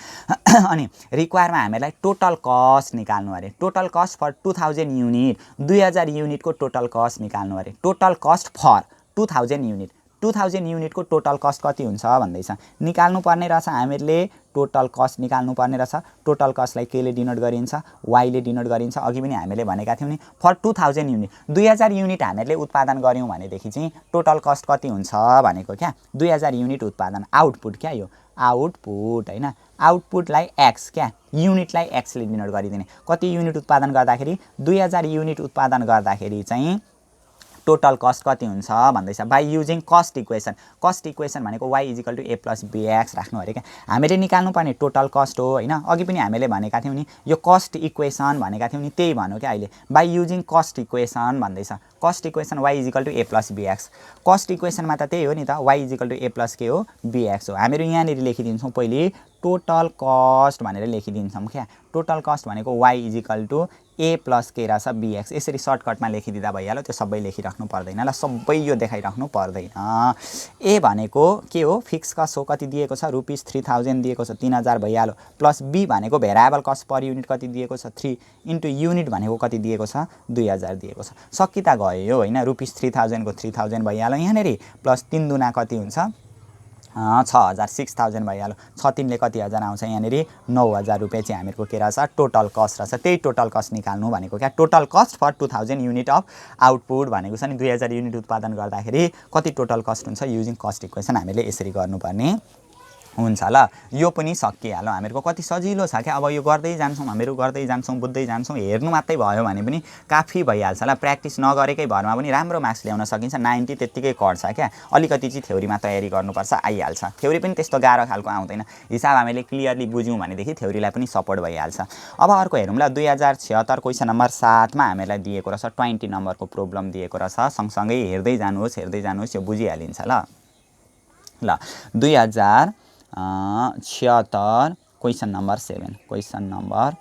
अनि रिक्वायरमा हामीलाई टोटल कस्ट निकाल्नु अरे। टोटल कस्ट फर 2000 युनिट, 2000 युनिटको टोटल कस्ट निकाल्नु अरे। टोटल कस्ट फर 2000 युनिट, 2000 युनिटको टोटल कस्ट कति हुन्छ भन्दैछ, निकाल्नु पर्ने रहेछ हामीले। टोटल कस्ट निकाल्नु पर्ने रहेछ। टोटल कस्टलाई के ले डिनोट गरिन्छ, y ले डिनोट गरिन्छ। अघि पनि हामीले भनेका थियौं नि फर 2000 युनिट, 2000 युनिट हामीले उत्पादन गर्यौं भनेदेखि चाहिँ टोटल कस्ट कति हुन्छ भनेको क्या 2000 युनिट उत्पादन। आउटपुट क्या यो आउटपुट हैन। आउटपुटलाई x क्या, युनिटलाई x ले डिनोट गरिदिने। कति युनिट उत्पादन गर्दाखेरि 2000 युनिट उत्पादन गर्दाखेरि चाहिँ टोटल कस्ट कति हुन्छ भन्दैछ by using cost equation. Cost equation भनेको y is equal to a plus bx राख्नु अरे क्या। हामीले निकाल्नु पर्ने टोटल कस्ट हो हैन। अघि पनि हामीले भनेका थियौं नि यो कस्ट इक्वेसन भनेका थियौं नि, त्यही भन्नु क्या अहिले। बाइ युजिङ कस्ट इक्वेसन भन्दैछ। Cost equation y is equal to a plus bx। Cost इक्वेसनमा त त्यही हो नि त, y is equal to a plus के हो bx हो। हामीहरू यहाँनिर लेखिदिन्छौँ पहिले टोटल कस्ट भनेर लेखिदिन्छौँ क्या। टोटल कस्ट भनेको y is equal to a plus के रहेछ bx। यसरी सर्टकटमा लेखिदिँदा भइहाल्यो, त्यो सबै लेखिराख्नु पर्दैन ल, सबै यो देखाइराख्नु पर्दैन। a भनेको के हो, फिक्स कस्ट हो, कति दिएको छ रुपीस 3000 दिएको छ, 3000 भइहाल्यो। प्लस b भनेको भेरिएबल कस्ट पर युनिट कति दिएको छ 3 इन्टु युनिट भनेको कति दिएको छ 2000 दिएको छ। सकिता गयो हैन। रुपीस 3000 को 3000 भइहाल्यो यहाँनेरि, प्लस 3 दुना कति हुन्छ 6000, 6000 भइहाल्यो। 6 3 ले कति हजार आउँछ यहाँनेरि 9000 रुपैयाँ चाहिँ हामीहरूको के रहेछ टोटल कस्ट रहेछ। त्यही टोटल कस्ट निकाल्नु भनेको क्या। Total cost for 2000 unit of output भनेको छ नि। 2000 युनिट उत्पादन गर्दाखेरि कति टोटल कस्ट हुन्छ युजिङ कस्ट इक्वेसन हामीले यसरी गर्नुपर्ने हुन्छ ल। यो पनि सकिहाल्यो हामीहरूको। कति सजिलो छ क्या। अब यो गर्दै जान्छौँ हामीहरू, गर्दै जान्छौँ, बुझ्दै जान्छौँ, हेर्नु मात्रै भयो भने पनि काफी भइहाल्छ ल। प्र्याक्टिस नगरेकै भरमा पनि राम्रो मार्क्स ल्याउन सकिन्छ। 90 त्यत्तिकै कट्छ क्या। अलिकति चाहिँ थ्योरीमा तयारी गर्नुपर्छ, आइहाल्छ। थ्योरी पनि त्यस्तो गाह्रो खालको आउँदैन। हिसाब हामीले क्लियरली बुझ्यौँ भनेदेखि थ्योरीलाई पनि सपोर्ट भइहाल्छ। अब अर्को हेरौँ ल। 2076 क्वेसन नम्बर 7 मा हामीलाई दिएको रहेछ 20 नम्बरको प्रब्लम दिएको रहेछ। सँगसँगै हेर्दै जानुहोस्, यो बुझिहालिन्छ ल। ल 2076 क्वेसन नम्बर 7, क्वेसन नम्बर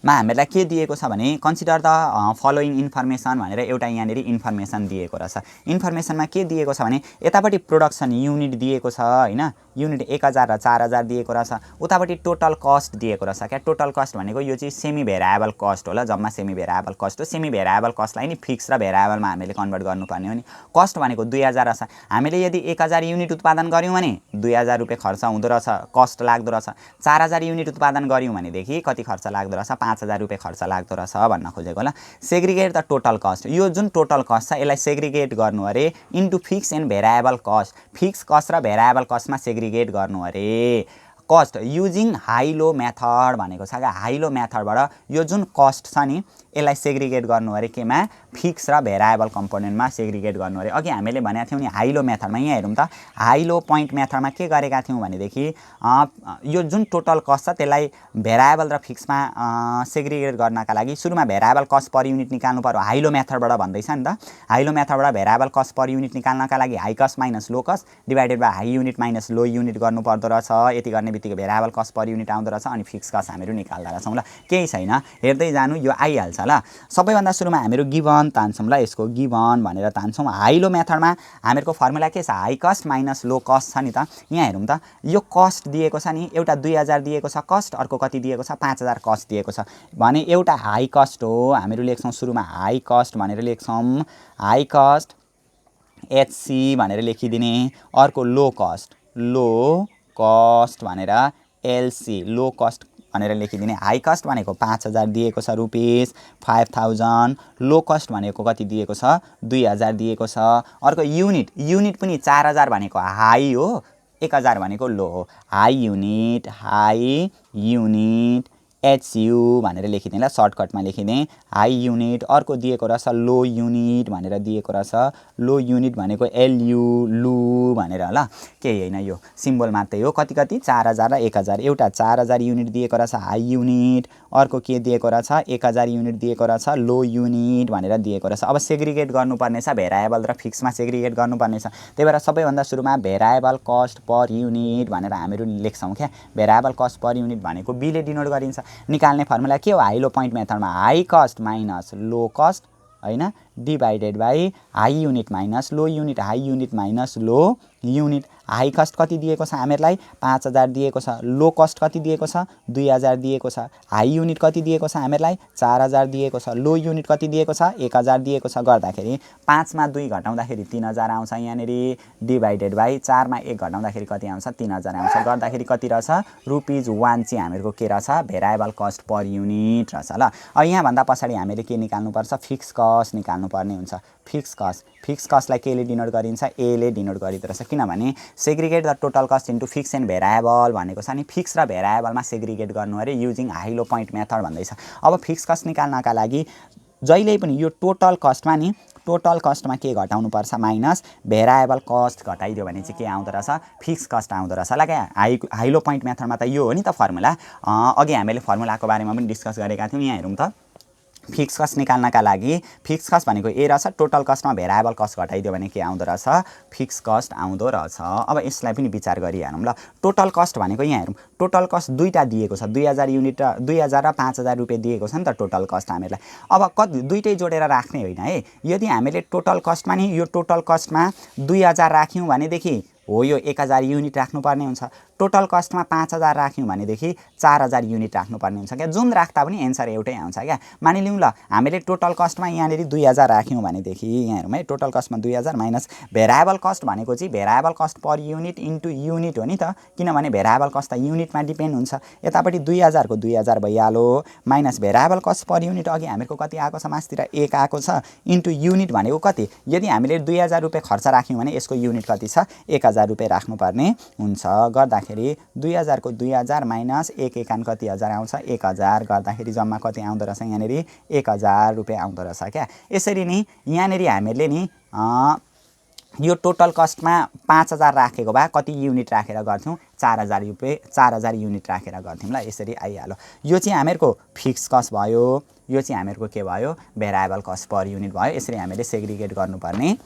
मा हामीलाई के दिएको छ भने कन्सिडर द फलोइङ इन्फर्मेसन भनेर एउटा यहाँनिर इन्फर्मेसन दिएको रहेछ। इन्फर्मेसनमा के दिएको छ भने यतापट्टि प्रोडक्सन युनिट दिएको छ हैन, युनिट 1000 र 4000 दिएको रहेछ। उतापट्टि टोटल कस्ट दिएको रहेछ क्या। टोटल कस्ट भनेको यो चाहिँ सेमी भेरिएबल कस्ट होला, जम्मा सेमी भेरिएबल कस्ट हो। सेमी भेरिएबल कस्टलाई नि फिक्स र भेरिएबलमा हामीले कन्भर्ट गर्नुपर्ने हो नि। कस्ट भनेको 2000 रहेछ। हामीले यदि 1000 युनिट उत्पादन गर्यौँ भने 2000 रुपैयाँ खर्च हुँदो रहेछ, कस्ट लाग्दो रहेछ। 4000 युनिट उत्पादन गर्यौँ भनेदेखि कति खर्च लाग्दो रहेछ, 5000 रुपैयाँ खर्च लाग्दो रहेछ भन्न खोजेको होला। सेग्रिगेट द टोटल कस्ट, यो जुन टोटल कस्ट छ यसलाई सेग्रिगेट गर्नु अरे into fix and variable cost. Fix cost र भेरिएबल कस्टमा सेग्रिगेट गर्नु अरे। Cost using high low method भनेको छ क्या। हाई लो मेथडबाट यो जुन कस्ट छ नि यसलाई सेग्रिगेट गर्नु अरे केमा, फिक्स र भेरिएबल कम्पोनेन्टमा सेग्रिगेट गर्नु अरे। अघि हामीले भनेको थियौँ नि हाई लो मेथडमा, यहाँ हेरौँ त हाई लो पोइन्ट मेथडमा के गरेका थियौँ भनेदेखि यो जुन टोटल कस्ट छ त्यसलाई भेरिएबल र फिक्समा सेग्रिगेट गर्नका लागि सुरुमा भेरिएबल कस्ट पर युनिट निकाल्नु पर्यो। हाई लो मेथडबाट भन्दैछ नि त। हाई लो मेथडबाट भेरिएबल कस्ट पर युनिट निकाल्नका लागि high cost minus low cost divided by high unit minus low unit गर्नु पर्दो रहेछ। यति गर्ने बित्तिकै भेरिएबल कस्ट पर युनिट आउँदो रहेछ अनि फिक्स कस्ट हामीहरू निकाल्दा रहेछौँ ल। केही छैन, हेर्दै जानु, यो आइहाल्छ ल। सबैभन्दा सुरुमा हामीहरू गिभन तान्छौँ ल। यसको गिभन भनेर तान्छौँ। हाई लो मेथडमा हामीहरूको फर्मुला के छ, high cost minus low cost छ नि त। यहाँ हेरौँ त, यो कस्ट दिएको छ नि, एउटा 2000 दिएको छ कस्ट, अर्को कति दिएको छ 5000 कस्ट दिएको छ भने एउटा हाई कस्ट हो। हामीहरू लेख्छौँ सुरुमा हाई कस्ट भनेर लेख्छौँ, हाई कस्ट HC भनेर लेखिदिने। अर्को लो कस्ट भनेर LC, लो कस्ट भनेर लेखिदिने। हाई कस्ट भनेको 5000 दिएको छ रुपिस 5000, लो कस्ट भनेको कति दिएको छ 2000 दिएको छ। अर्को युनिट पनि 4000 भनेको हाई हो, 1000 भनेको लो हो। हाई युनिट HU भनेर लेखिदिने ल, सर्टकटमा लेखिदिने हाई युनिट। अर्को दिएको रहेछ लो युनिट भनेर दिएको रहेछ, लो युनिट भनेको LU, लु भनेर ल। केही होइन, यो सिम्बल मात्रै हो। कति 4000 र 1000। एउटा 4000 युनिट दिएको रहेछ हाई युनिट, अर्को के दिएको रहेछ 1000 युनिट दिएको रहेछ लो युनिट भनेर दिएको रहेछ। अब सेग्रिगेट गर्नुपर्ने छ, भेरिएबल र फिक्समा सेग्रिगेट गर्नुपर्ने छ। त्यही भएर सबैभन्दा सुरुमा भेरिएबल कस्ट पर युनिट भनेर हामीहरू लेख्छौँ क्या। भेरिएबल कस्ट पर युनिट भनेको बीले डिनोट गरिन्छ। निकाल्ने फर्मुला के हो, हाई लो पोइन्ट मेथडमा high cost minus low cost हैन divided by high unit minus low unit, high unit minus low unit. High cost कति दिएको छ हामीहरूलाई 5000 दिएको छ, लो कस्ट कति दिएको छ 2000 दिएको छ, हाई युनिट कति दिएको छ हामीहरूलाई 4000 दिएको छ, लो युनिट कति दिएको छ 1000 दिएको छ। गर्दाखेरि 5 मा 2 घटाउँदाखेरि 3000 आउँछ यहाँनिर, डिभाइडेड बाई 4 मा 1 घटाउँदाखेरि कति आउँछ 3000 आउँछ। गर्दाखेरि कति रहेछ ₹1 चाहिँ हामीहरूको के रहेछ भेरिएबल कस्ट पर युनिट रहेछ ल। अब यहाँभन्दा पछाडि हामीले के निकाल्नुपर्छ, फिक्स कस्ट निकाल्नुपर्ने हुन्छ। फिक्स कस्टलाई केले डिनोट गरिन्छ, एले डिनोट गरिँदो रहेछ। किनभने segregate the total cost into fix and variable भनेको छ नि, फिक्स र भेरिएबलमा सेग्रिगेट गर्नु अरे using high low point method भन्दैछ। अब फिक्स कस्ट निकाल्नका लागि जहिले पनि यो टोटल कस्टमा के घटाउनुपर्छ माइनस भेरिएबल कस्ट घटाइदियो भने चाहिँ के आउँदो रहेछ फिक्स कस्ट आउँदो रहेछ ल। क्या हाई लो पोइन्ट मेथडमा त यो हो नि त फर्मुला। अघि हामीले फर्मुलाको बारेमा पनि डिस्कस गरेका थियौँ। यहाँ हेरौँ त, फिक्स कस्ट निकाल्नका लागि फिक्स कस्ट भनेको ए रहेछ, टोटल कस्टमा भेरिएबल कस्ट घटाइदियो भने के आउँदो रहेछ फिक्स कस्ट आउँदो रहेछ। अब यसलाई पनि विचार गरिहालौँ ल। टोटल कस्ट भनेको यहाँ हेरौँ, टोटल कस्ट दुईटा दिएको छ, 2000 युनिट र 2000 र 5000 रुपियाँ दिएको छ नि त टोटल कस्ट हामीलाई। अब कति दुईटै जोडेर राख्ने होइन है। यदि हामीले टोटल कस्टमा नि यो टोटल कस्टमा 2000 राख्यौँ भनेदेखि हो यो 1000 युनिट राख्नुपर्ने हुन्छ। टोटल कस्टमा 5000 राख्यौँ भनेदेखि 4000 युनिट राख्नुपर्ने हुन्छ क्या। जुन राख्दा पनि एन्सर एउटै आउँछ क्या। मानिलिउँ ल हामीले टोटल कस्टमा यहाँनिर 2000 राख्यौँ भनेदेखि यहाँ हेरौँ है, टोटल कस्टमा 2000 माइनस भेरिएबल कस्ट भनेको चाहिँ variable cost per unit into unit हो नि त। किनभने भेरिएबल कस्ट त युनिटमा डिपेन्ड हुन्छ। यतापट्टि 2000 को 2000 भइहाल्यो minus variable cost per unit अघि हामीहरूको कति आएको छ मास्तिर 1 आएको छ इन्टु युनिट भनेको कति, यदि हामीले 2000 रुपियाँ खर्च राख्यौँ भने यसको युनिट कति छ 1000 रुपियाँ राख्नुपर्ने हुन्छ। गर्दाखेरि 2000 को 2000 माइनस 1 एकान कति हजार आउँछ 1000, गर्दाखेरि जम्मा कति आउँदो रहेछ यहाँनिर 1000 रुपियाँ आउँदो रहेछ क्या। यसरी नै यहाँनिर हामीले नि यो टोटल कस्टमा 5000 राखेको भए कति युनिट राखेर गर्थ्यौँ 4000 युनिट राखेर गर्थ्यौँ ल। यसरी आइहाल्यो। यो चाहिँ हामीहरूको फिक्स कस्ट भयो, यो चाहिँ हामीहरूको के भयो भेरिएबल कस्ट पर युनिट भयो। यसरी हामीले सेग्रिगेट गर्नुपर्ने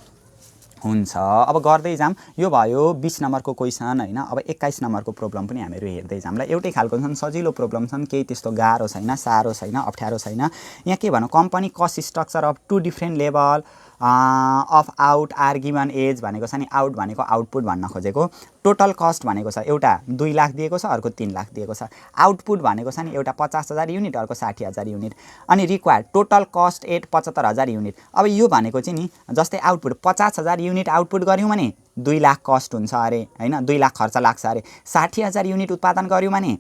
हुन्छ। अब गर्दै जाम, यो भयो 20 नम्बरको क्वेसन हैन। अब 21 नम्बरको प्रब्लम पनि हामीहरू हेर्दै जाम ल। एउटै खालको छन्, सजिलो प्रब्लम छन्, केही त्यस्तो गाह्रो छैन, साह्रो छैन, अप्ठ्यारो छैन। यहाँ के भन्नु, company cost structure of 2 different level of out are given as भनेको छ नि। आउट भनेको आउटपुट भन्न खोजेको। टोटल कस्ट भनेको छ एउटा 2 लाख दिएको छ, अर्को 3 लाख दिएको छ। आउटपुट भनेको छ नि एउटा 50,000 युनिट, अर्को 60,000 युनिट। अनि required total cost at 75,000 unit. अब यो भनेको चाहिँ नि जस्तै आउटपुट 50,000 युनिट आउटपुट गऱ्यौँ भने 2 लाख कस्ट हुन्छ अरे हैन, 2 लाख खर्च लाग्छ अरे। 60,000 युनिट उत्पादन गऱ्यौँ भने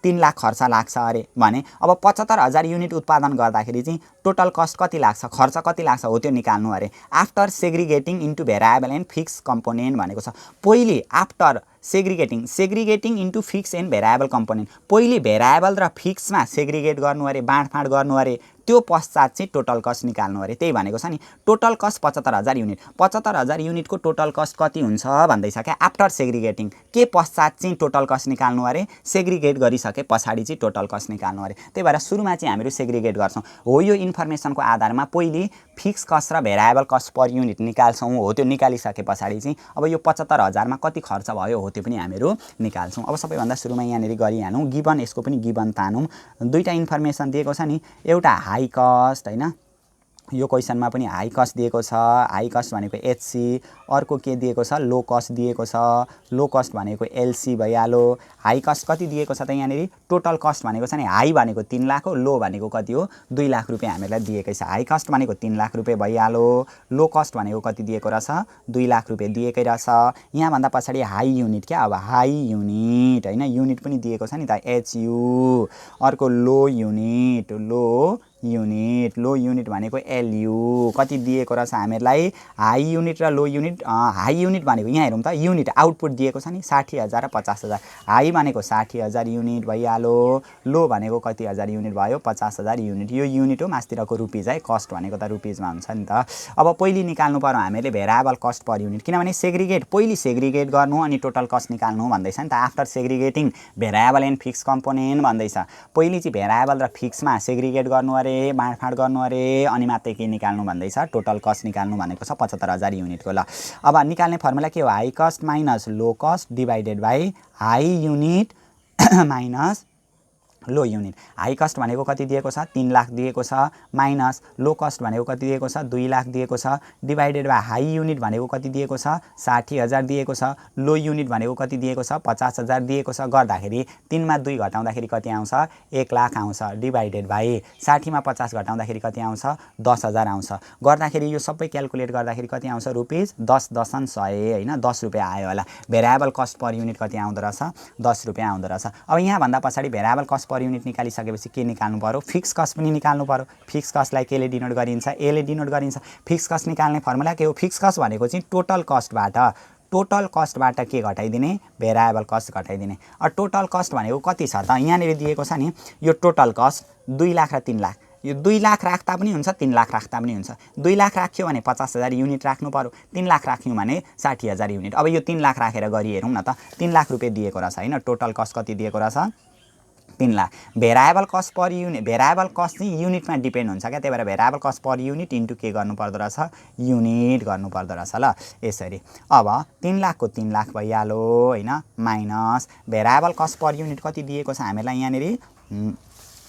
3 लाख खर्च लाग्छ अरे भने अब 75,000 युनिट उत्पादन गर्दाखेरि चाहिँ टोटल कस्ट कति लाग्छ, खर्च कति लाग्छ हो त्यो निकाल्नु अरे। After segregating into variable and fix component भनेको छ। पहिले after segregating into fix and variable component, पहिले भेरिएबल र फिक्समा सेग्रिगेट गर्नु अरे, बाँडफाँड गर्नु अरे, त्यो पश्चात चाहिँ टोटल कस्ट निकाल्नु अरे। त्यही भनेको छ नि टोटल कस्ट 75,000 युनिट। 75,000 युनिटको टोटल कस्ट कति हुन्छ भन्दैछ क्या, आफ्टर सेग्रिगेटिङ। के पश्चात चाहिँ टोटल कस्ट निकाल्नु अरे, सेग्रिगेट गरिसके पछाडि चाहिँ टोटल कस्ट निकाल्नु अरे। त्यही भएर सुरुमा चाहिँ हामीहरू सेग्रिगेट गर्छौँ। हो यो इन्फर्मेसनको आधारमा पहिले फिक्स कस्ट र भेरिएबल कस्ट पर युनिट निकाल्छौँ। हो त्यो निकालिसके पछाडि चाहिँ अब यो 75,000मा कति खर्च भयो हो त्यो पनि हामीहरू निकाल्छौँ। अब सबैभन्दा सुरुमा यहाँनिर गरिहालौँ, गिभन, यसको पनि गिभन तानौँ। दुईवटा इन्फर्मेसन दिएको छ नि, एउटा हाई कस्ट हैन, यो क्वेसनमा पनि हाई कस्ट दिएको छ। हाई कस्ट भनेको एचसी, अर्को के दिएको छ, लो कस्ट दिएको छ। लो कस्ट भनेको एलसी भइहाल्यो। हाई कस्ट कति दिएको छ त यहाँनिर, टोटल कस्ट भनेको छ नि हाई भनेको 3 लाख हो, लो भनेको कति हो 2 लाख रुपियाँ हामीलाई दिएकै छ। हाई कस्ट भनेको 3 लाख रुपियाँ भइहाल्यो। लो कस्ट भनेको कति दिएको रहेछ, 2 लाख रुपियाँ दिएकै रहेछ। यहाँभन्दा पछाडि हाई युनिट क्या, अब हाई युनिट हैन, युनिट पनि दिएको छ नि त एचयु। अर्को लो युनिट, लो युनिट भनेको एलयु, कति दिएको रहेछ हामीलाई, हाई युनिट र लो युनिट। हाई युनिट भनेको यहाँ हेरौँ त, युनिट आउटपुट दिएको छ नि 60,000 र 50,000। हाई भनेको 60,000 युनिट भइहाल्यो, लो भनेको कति हजार युनिट भयो 50,000 युनिट। यो युनिट हो, मास्तिरको रुपिज है, कस्ट भनेको त रुपिजमा हुन्छ नि त। अब पहिले निकाल्नु पर्यो हामीले भेरिएबल कस्ट पर युनिट, किनभने सेग्रिगेट, पहिले सेग्रिगेट गर्नु अनि टोटल कस्ट निकाल्नु भन्दैछ नि त। After segregating variable and fix component भन्दैछ। पहिले चाहिँ भेरिएबल र फिक्समा सेग्रिगेट गर्नु अरे, बाँडफाँड गर्नु अरे, अनि मात्रै के निकाल्नु भन्दैछ, टोटल कस्ट निकाल्नु भनेको छ 75,000 युनिटको। ल अब निकाल्ने फर्मुला के हो, high cost minus low cost divided by high unit minus low unit. High cost भनेको कति दिएको छ, 3 लाख दिएको छ, माइनस लो कस्ट भनेको कति दिएको छ, 2 लाख दिएको छ, डिभाइडेड बाई हाई युनिट भनेको कति दिएको छ, 60,000 दिएको छ, लो युनिट भनेको कति दिएको छ, 50,000 दिएको छ। गर्दाखेरि 3 मा 2 घटाउँदाखेरि कति आउँछ, 1 लाख आउँछ, डिभाइडेड बाई 60 मा 50 घटाउँदाखेरि कति आउँछ, 10,000 आउँछ। गर्दाखेरि यो सबै क्याल्कुलेट गर्दाखेरि कति आउँछ, रुपिज 10 दशन 100 हैन, 10 रुपियाँ आयो होला। भेरिएबल कस्ट पर युनिट कति आउँदो रहेछ, 10 रुपियाँ आउँदो रहेछ। अब यहाँभन्दा पछाडि भेरिएबल कस्ट पर युनिट निकालिसकेपछि के निकाल्नु पर्यो, फिक्स कस्ट पनि निकाल्नु पर्यो। फिक्स कस्टलाई केले डिनोट गरिन्छ, एले डिनोट गरिन्छ। फिक्स कस्ट निकाल्ने फर्मुला के हो, फिक्स कस्ट भनेको चाहिँ टोटल कस्टबाट के घटाइदिने, भेरिएबल कस्ट घटाइदिने। टोटल कस्ट भनेको कति छ त, यहाँनिर दिएको छ नि, यो टोटल कस्ट 2 लाख र 3 लाख। यो 2 लाख राख्दा पनि हुन्छ, 3 लाख राख्दा पनि हुन्छ। 2 लाख राख्यो भने 50,000 युनिट राख्नु पर्यो, 3 लाख राख्यौँ भने 60,000 युनिट। अब यो 3 लाख राखेर गरी हेरौँ न त, 3 लाख रुपियाँ दिएको रहेछ हैन, टोटल कस्ट कति दिएको रहेछ, 3 lakh. Variable cost per unit, variable cost चाहिँ युनिटमा डिपेन्ड हुन्छ क्या, त्यही भएर variable cost per unit into के गर्नु पर्दो रहेछ, युनिट गर्नु पर्दो रहेछ। ल यसरी अब 3 लाखको 3 लाख भइहाल्यो हैन, minus variable cost per unit कति दिएको छ हामीलाई यहाँनिर,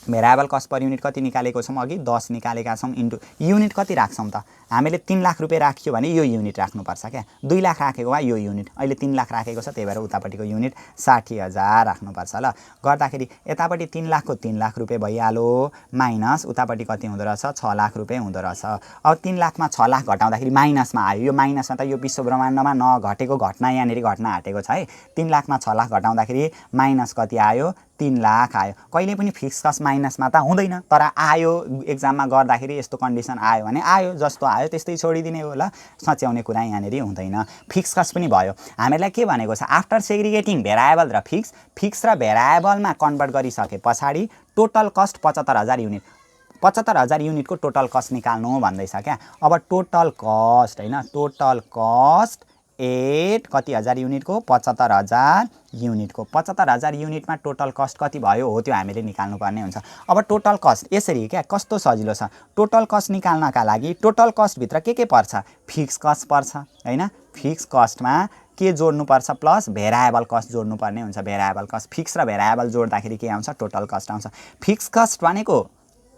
भेरिएबल कस्ट पर युनिट कति निकालेको छौँ अघि, 10 निकालेका छौँ, इन्टु युनिट कति राख्छौँ त हामीले, 3 लाख रुपियाँ राख्यो भने यो युनिट राख्नुपर्छ क्या। 2 लाख राखेको भए यो युनिट, अहिले 3 लाख राखेको छ त्यही भएर उतापट्टिको युनिट 60,000 राख्नुपर्छ। ल गर्दाखेरि यतापट्टि 3 लाखको 3 लाख रुपियाँ भइहाल्यो, माइनस उतापट्टि कति हुँदो रहेछ, 6 लाख रुपियाँ हुँदो रहेछ। अब 3 लाखमा 6 लाख घटाउँदाखेरि माइनसमा आयो, यो माइनसमा त यो विश्व ब्रह्माण्डमा नघटेको घटना यहाँनिर घट्न आँटेको छ है। 3 लाखमा 6 लाख घटाउँदाखेरि माइनस कति आयो, 3 लाख आयो। कहिले पनि फिक्स कस्ट माइनसमा त हुँदैन, तर आयो एक्जाममा गर्दाखेरि यस्तो कन्डिसन आयो भने आयो, जस्तो आयो त्यस्तै छोडिदिने हो। ल सच्याउने कुरा यहाँनिर हुँदैन। फिक्स कस्ट पनि भयो। हामीलाई के भनेको छ, आफ्टर सेग्रिगेटिङ भेरिएबल र फिक्स र भेरिएबलमा कन्भर्ट गरिसके पछाडि टोटल कस्ट 75,000 युनिट, 75,000 युनिटको टोटल कस्ट निकाल्नु भन्दैछ क्या। अब टोटल कस्ट हैन, टोटल कस्ट 8 कति हजार युनिटको 75,000 युनिटको 75,000 युनिटमा टोटल कस्ट कति भयो हो त्यो हामीले निकाल्नु पर्ने हुन्छ। अब टोटल कस्ट यसरी क्या कस्तो सजिलो छ। टोटल कस्ट निकाल्नका लागि टोटल कस्ट भित्र के पर्छ फिक्स कस्ट पर्छ हैन। फिक्स कस्टमा के जोड्नुपर्छ प्लस भेरिएबल कस्ट जोड्नुपर्ने हुन्छ। भेरिएबल कस्ट फिक्स र भेरिएबल जोड्दाखेरि के आउँछ टोटल कस्ट आउँछ। फिक्स कस्ट भनेको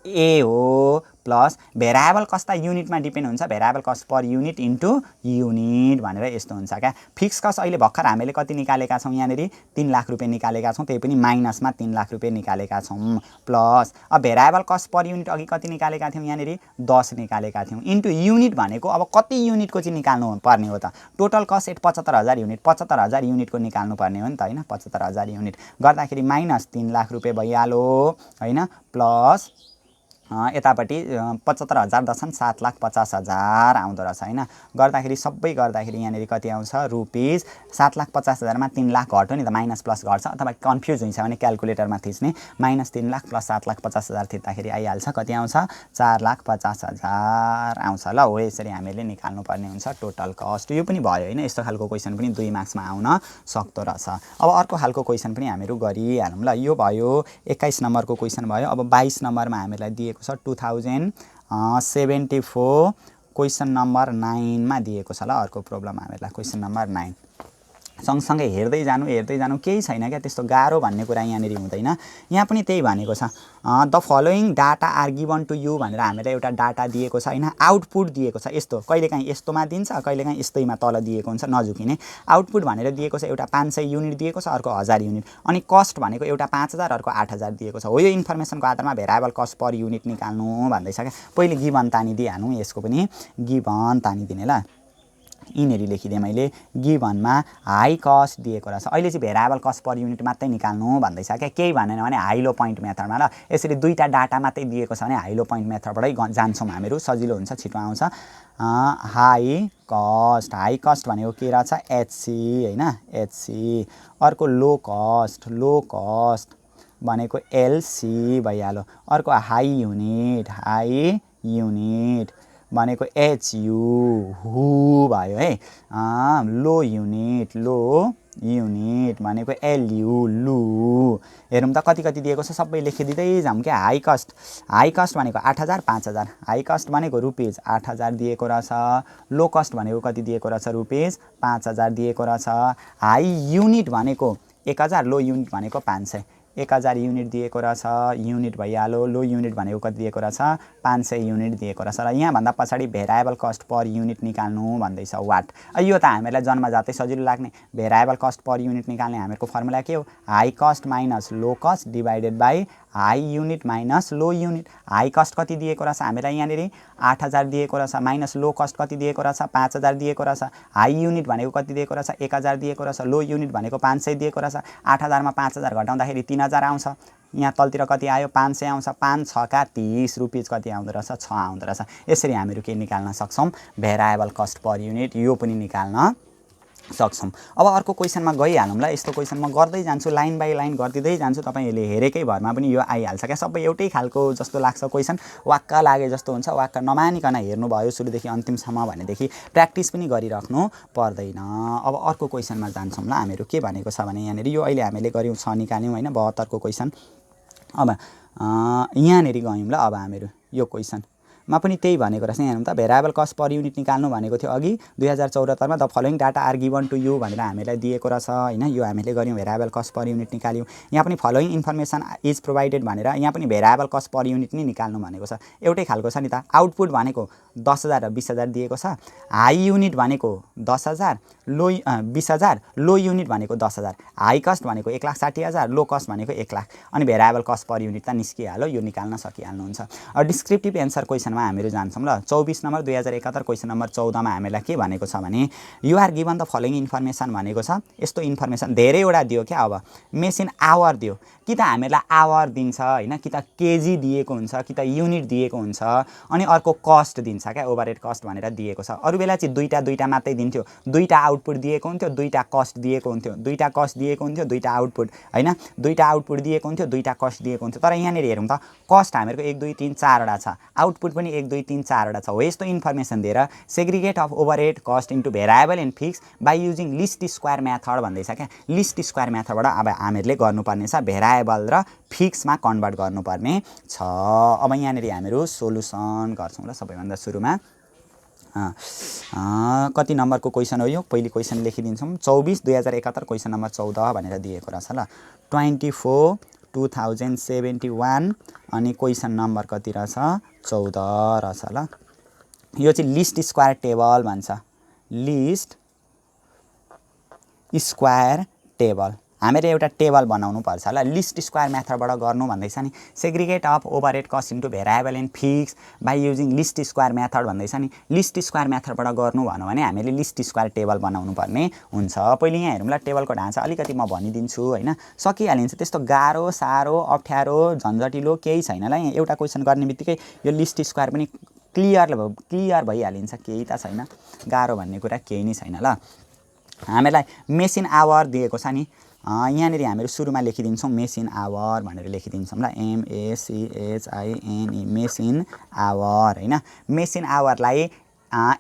ए हो प्लस भेरिएबल कस्ट त युनिटमा डिपेन्ड हुन्छ। Variable cost per unit into unit भनेर यस्तो हुन्छ क्या। फिक्स कस्ट अहिले भर्खर हामीले कति निकालेका छौँ यहाँनिर 3 लाख रुपियाँ निकालेका छौँ। त्यही पनि माइनसमा 3 लाख रुपियाँ निकालेका छौँ प्लस अब भेरिएबल कस्ट पर युनिट अघि कति निकालेका थियौँ यहाँनिर 10 निकालेका थियौँ इन्टु युनिट भनेको अब कति युनिटको चाहिँ निकाल्नु पर्ने हो त। टोटल कस्ट 75,000 युनिट 75,000 युनिटको निकाल्नु पर्ने हो नि त हैन। 75,000 युनिट गर्दाखेरि माइनस 3 लाख रुपियाँ भइहाल्यो हैन प्लस यतापट्टि 75,000 दशम 7,50,000 आउँदो रहेछ हैन। गर्दाखेरि सबै गर्दाखेरि यहाँनिर कति आउँछ रुपीस 7,50,000 मा 3 लाख घट्यो नि त माइनस प्लस घट्छ। अथवा कन्फ्युज हुन्छ भने क्याल्कुलेटरमा थिच्ने माइनस 3 लाख प्लस 7,50,000 थिच्दाखेरि आइहाल्छ कति आउँछ 4,50,000 आउँछ ल। हो यसरी हामीले निकाल्नु पर्ने हुन्छ टोटल कस्ट। यो पनि भयो हैन। यस्तो खालको क्वेशन पनि 2 मार्क्समा आउन सक्दो रहेछ। अब अर्को खालको क्वेशन पनि हामीहरु गरिहालौँ ल। यो भयो 21 नम्बरको क्वेशन भयो। अब 22 नम्बरमा हामीलाई दिएको छ 2074 क्वेशन नम्बर 9 मा दिएको छ ल। अर्को प्रब्लम हामीलाई क्वेशन नम्बर 9 सँगसँगै हेर्दै जानु केही छैन क्या त्यस्तो गाह्रो भन्ने कुरा यहाँनिर हुँदैन। यहाँ पनि त्यही भनेको छ the following data are given to you भनेर हामीलाई एउटा डाटा दिएको छ हैन। आउटपुट दिएको छ यस्तो कहिलेकाहीँ यस्तोमा दिन्छ कहिलेकाहीँ यस्तैमा तल दिएको हुन्छ नझुकिने। आउटपुट भनेर दिएको छ एउटा 500 युनिट दिएको छ अर्को 1000 युनिट अनि कस्ट भनेको एउटा 5000 अर्को 8000 दिएको छ। हो यो इन्फर्मेसनको आधारमा भेरिएबल कस्ट पर युनिट निकाल्नु भन्दैछ क्या। पहिले गिभन तानिदिइहालौँ यसको पनि गिभन तानिदिने ल। यिनेरी लेखिदिएँ मैले गिभनमा हाई कस्ट दिएको रहेछ। अहिले चाहिँ भेरिएबल कस्ट पर युनिट मात्रै निकाल्नु भन्दैछ क्या। केही भनेन भने हाई लो पोइन्ट मेथडमा ल। यसरी दुईटा डाटा मात्रै दिएको छ भने हाई लो पोइन्ट मेथडबाटै जान्छौँ हामीहरू सजिलो हुन्छ छिटो आउँछ। हाई कस्ट भनेको के रहेछ एचसी हैन एचसी। अर्को लो कस्ट भनेको एलसी भइहाल्यो। अर्को हाई युनिट भनेको एचयु हु भयो है। लो युनिट भनेको एलयु लु। हेरौँ त कति दिएको छ सबै लेखिदिँदै जाऊँ क्या। हाई कस्ट भनेको 8000 5000 हाई कस्ट भनेको रुपीस 8000 दिएको रहेछ। लो कस्ट भनेको कति दिएको रहेछ रुपीस 5000 दिएको रहेछ। हाई युनिट भनेको 1000 लो युनिट भनेको 500 1000 युनिट दिएको रहेछ युनिट भइहाल्यो। लो युनिट भनेको कति दिएको रहेछ 500 युनिट दिएको रहेछ। र यहाँभन्दा पछाडि भेरिएबल कस्ट पर युनिट निकाल्नु भन्दैछ वाट। यो त हामीलाई जन्मजातै सजिलो लाग्ने। भेरिएबल कस्ट पर युनिट निकाल्ने हामीहरूको फर्मुला के हो high cost minus low cost divided by high unit minus low unit. High cost कति दिएको रहेछ हामीलाई यहाँनिर 8000 दिएको रहेछ माइनस लो कस्ट कति दिएको रहेछ 5000 दिएको रहेछ। हाई युनिट भनेको कति दिएको रहेछ 1000 दिएको रहेछ। लो युनिट भनेको 500 दिएको रहेछ। 8000 मा 5000 घटाउँदाखेरि 3000 आउँछ। यहाँ तलतिर कति आयो 500 आउँछ। 5 6 का 30 रुपीस कति आउँदो रहेछ 6 आउँदो रहेछ। यसरी हामीहरू के निकाल्न सक्छौँ भेरिएबल कस्ट पर युनिट यो पनि निकाल्न सक्छौँ। अब अर्को क्वेशनमा गइहालौँ ल। यस्तो क्वेशन म गर्दै जान्छु लाइन बाई लाइन गरिदिँदै जान्छु। तपाईँहरूले हेरेकै भरमा पनि यो आइहाल्छ क्या। सबै एउटै खालको जस्तो लाग्छ क्वेशन वाक्क लागे जस्तो हुन्छ। वाक्क नमानिकन हेर्नुभयो सुरुदेखि अन्तिमसम्म भनेदेखि प्र्याक्टिस पनि गरिराख्नु पर्दैन। अब अर्को क्वेशनमा जान्छौँ ल हामीहरू। के भनेको छ भने यहाँनिर यो अहिले हामीले गऱ्यौँ 6 निकाल्यौँ होइन 72 को क्वेशन। अब यहाँनिर गयौँ ल। अब हामीहरू यो क्वेशनमा पनि त्यही भनेको रहेछ। हेर्नु त भेरिएबल कस्ट पर युनिट निकाल्नु भनेको थियो अघि 2074 मा the following data are given to you भनेर हामीलाई दिएको रहेछ हैन। यो हामीले गऱ्यौँ भेरिएबल कस्ट पर युनिट निकाल्यौँ। यहाँ पनि फलोइङ इन्फर्मेसन इज प्रोभाइडेड भनेर यहाँ पनि भेरिएबल कस्ट पर युनिट नै निकाल्नु भनेको छ। एउटै खालको छ नि त। आउटपुट भनेको 10000 र 20000 दिएको छ। हाई युनिट भनेको 10000 लो 20000 लो युनिट भनेको 10000। हाई कस्ट भनेको 1,60,000 लो कस्ट भनेको 1 लाख। अनि भेरिएबल कस्ट पर युनिट त निस्किहाल्यो। यो निकाल्न सकिहाल्नुहुन्छ। डिस्क्रिप्टिभ एन्सर क्वेशनमा हामीहरू जान्छौँ ल। 24 नम्बर 2071 क्वेशन नम्बर 14 मा हामीलाई के भनेको छ भने you are given the following information भनेको छ। यस्तो इन्फर्मेसन धेरैवटा दियो क्या। अब मेसिन आवर दियो कि त हामीलाई आवर दिन्छ हैन कि त केजी दिएको हुन्छ कि त युनिट दिएको हुन्छ। अनि अर्को कस्ट दिन्छ क्या ओभरहेड कस्ट भनेर दिएको छ। अरू बेला चाहिँ दुईटा मात्रै दिन्थ्यो। दुईटा आउटपुट दिएको हुन्थ्यो, दुईटा कस्ट दिएको हुन्थ्यो, दुईटा कस्ट दिएको हुन्थ्यो, दुईटा आउटपुट हैन, दुईटा आउटपुट दिएको हुन्थ्यो, दुईटा कस्ट दिएको हुन्थ्यो। तर यहाँनिर हेरौँ त कस्ट हामीहरूको 1 2 3 4 वटा छ, आउटपुट पनि 1 2 3 4 वटा छ। हो यस्तो इन्फर्मेसन दिएर segregate of overhead cost into variable and fix by using least square method भन्दैछ क्या। लिस्ट स्क्वायर मेथडबाट अब हामीहरूले गर्नुपर्ने छ भेरिएबल र फिक्समा कन्भर्ट गर्नुपर्ने छ। अब यहाँनिर हामीहरू सोलुसन गर्छौँ ल। सबैभन्दा सुरुमा कति नम्बरको क्वेसन हो यो, पहिलो क्वेसन लेखिदिन्छौँ। 24 2071 क्वेसन नम्बर 14 भनेर दिएको रहेछ ल। 24 2071 अनि क्वेसन नम्बर कति रहेछ 14 रहेछ ल। यो चाहिँ लिस्ट स्क्वायर टेबल भन्छ, लिस्ट स्क्वायर टेबल। हामीले एउटा टेबल बनाउनु पर्छ ल। लिस्ट स्क्वायर मेथडबाट गर्नु भन्दैछ नि। Segregate of overhead cost into variable and fix by using least square method भन्दैछ नि। लिस्ट स्क्वायर मेथडबाट गर्नु भन्यो भने हामीले लिस्ट स्क्वायर टेबल बनाउनु पर्ने हुन्छ। पहिले यहाँ हेरौँ ल, टेबलको ढाँचा अलिकति म भनिदिन्छु हैन, सकिहालिन्छ। त्यस्तो गाह्रो साह्रो अप्ठ्यारो झन्झटिलो केही छैन ल। यहाँ एउटा क्वेसन गर्ने बित्तिकै यो लिस्ट स्क्वायर पनि क्लियर भइहालिन्छ, केही त छैन, गाह्रो भन्ने कुरा केही नै छैन ल। हामीलाई मेसिन आवर दिएको छ नि, यहाँनिर हामीहरू सुरुमा लेखिदिन्छौँ मेसिन आवर भनेर लेखिदिन्छौँ ल। MACHINE मेसिन आवर हैन। मेसिन आवरलाई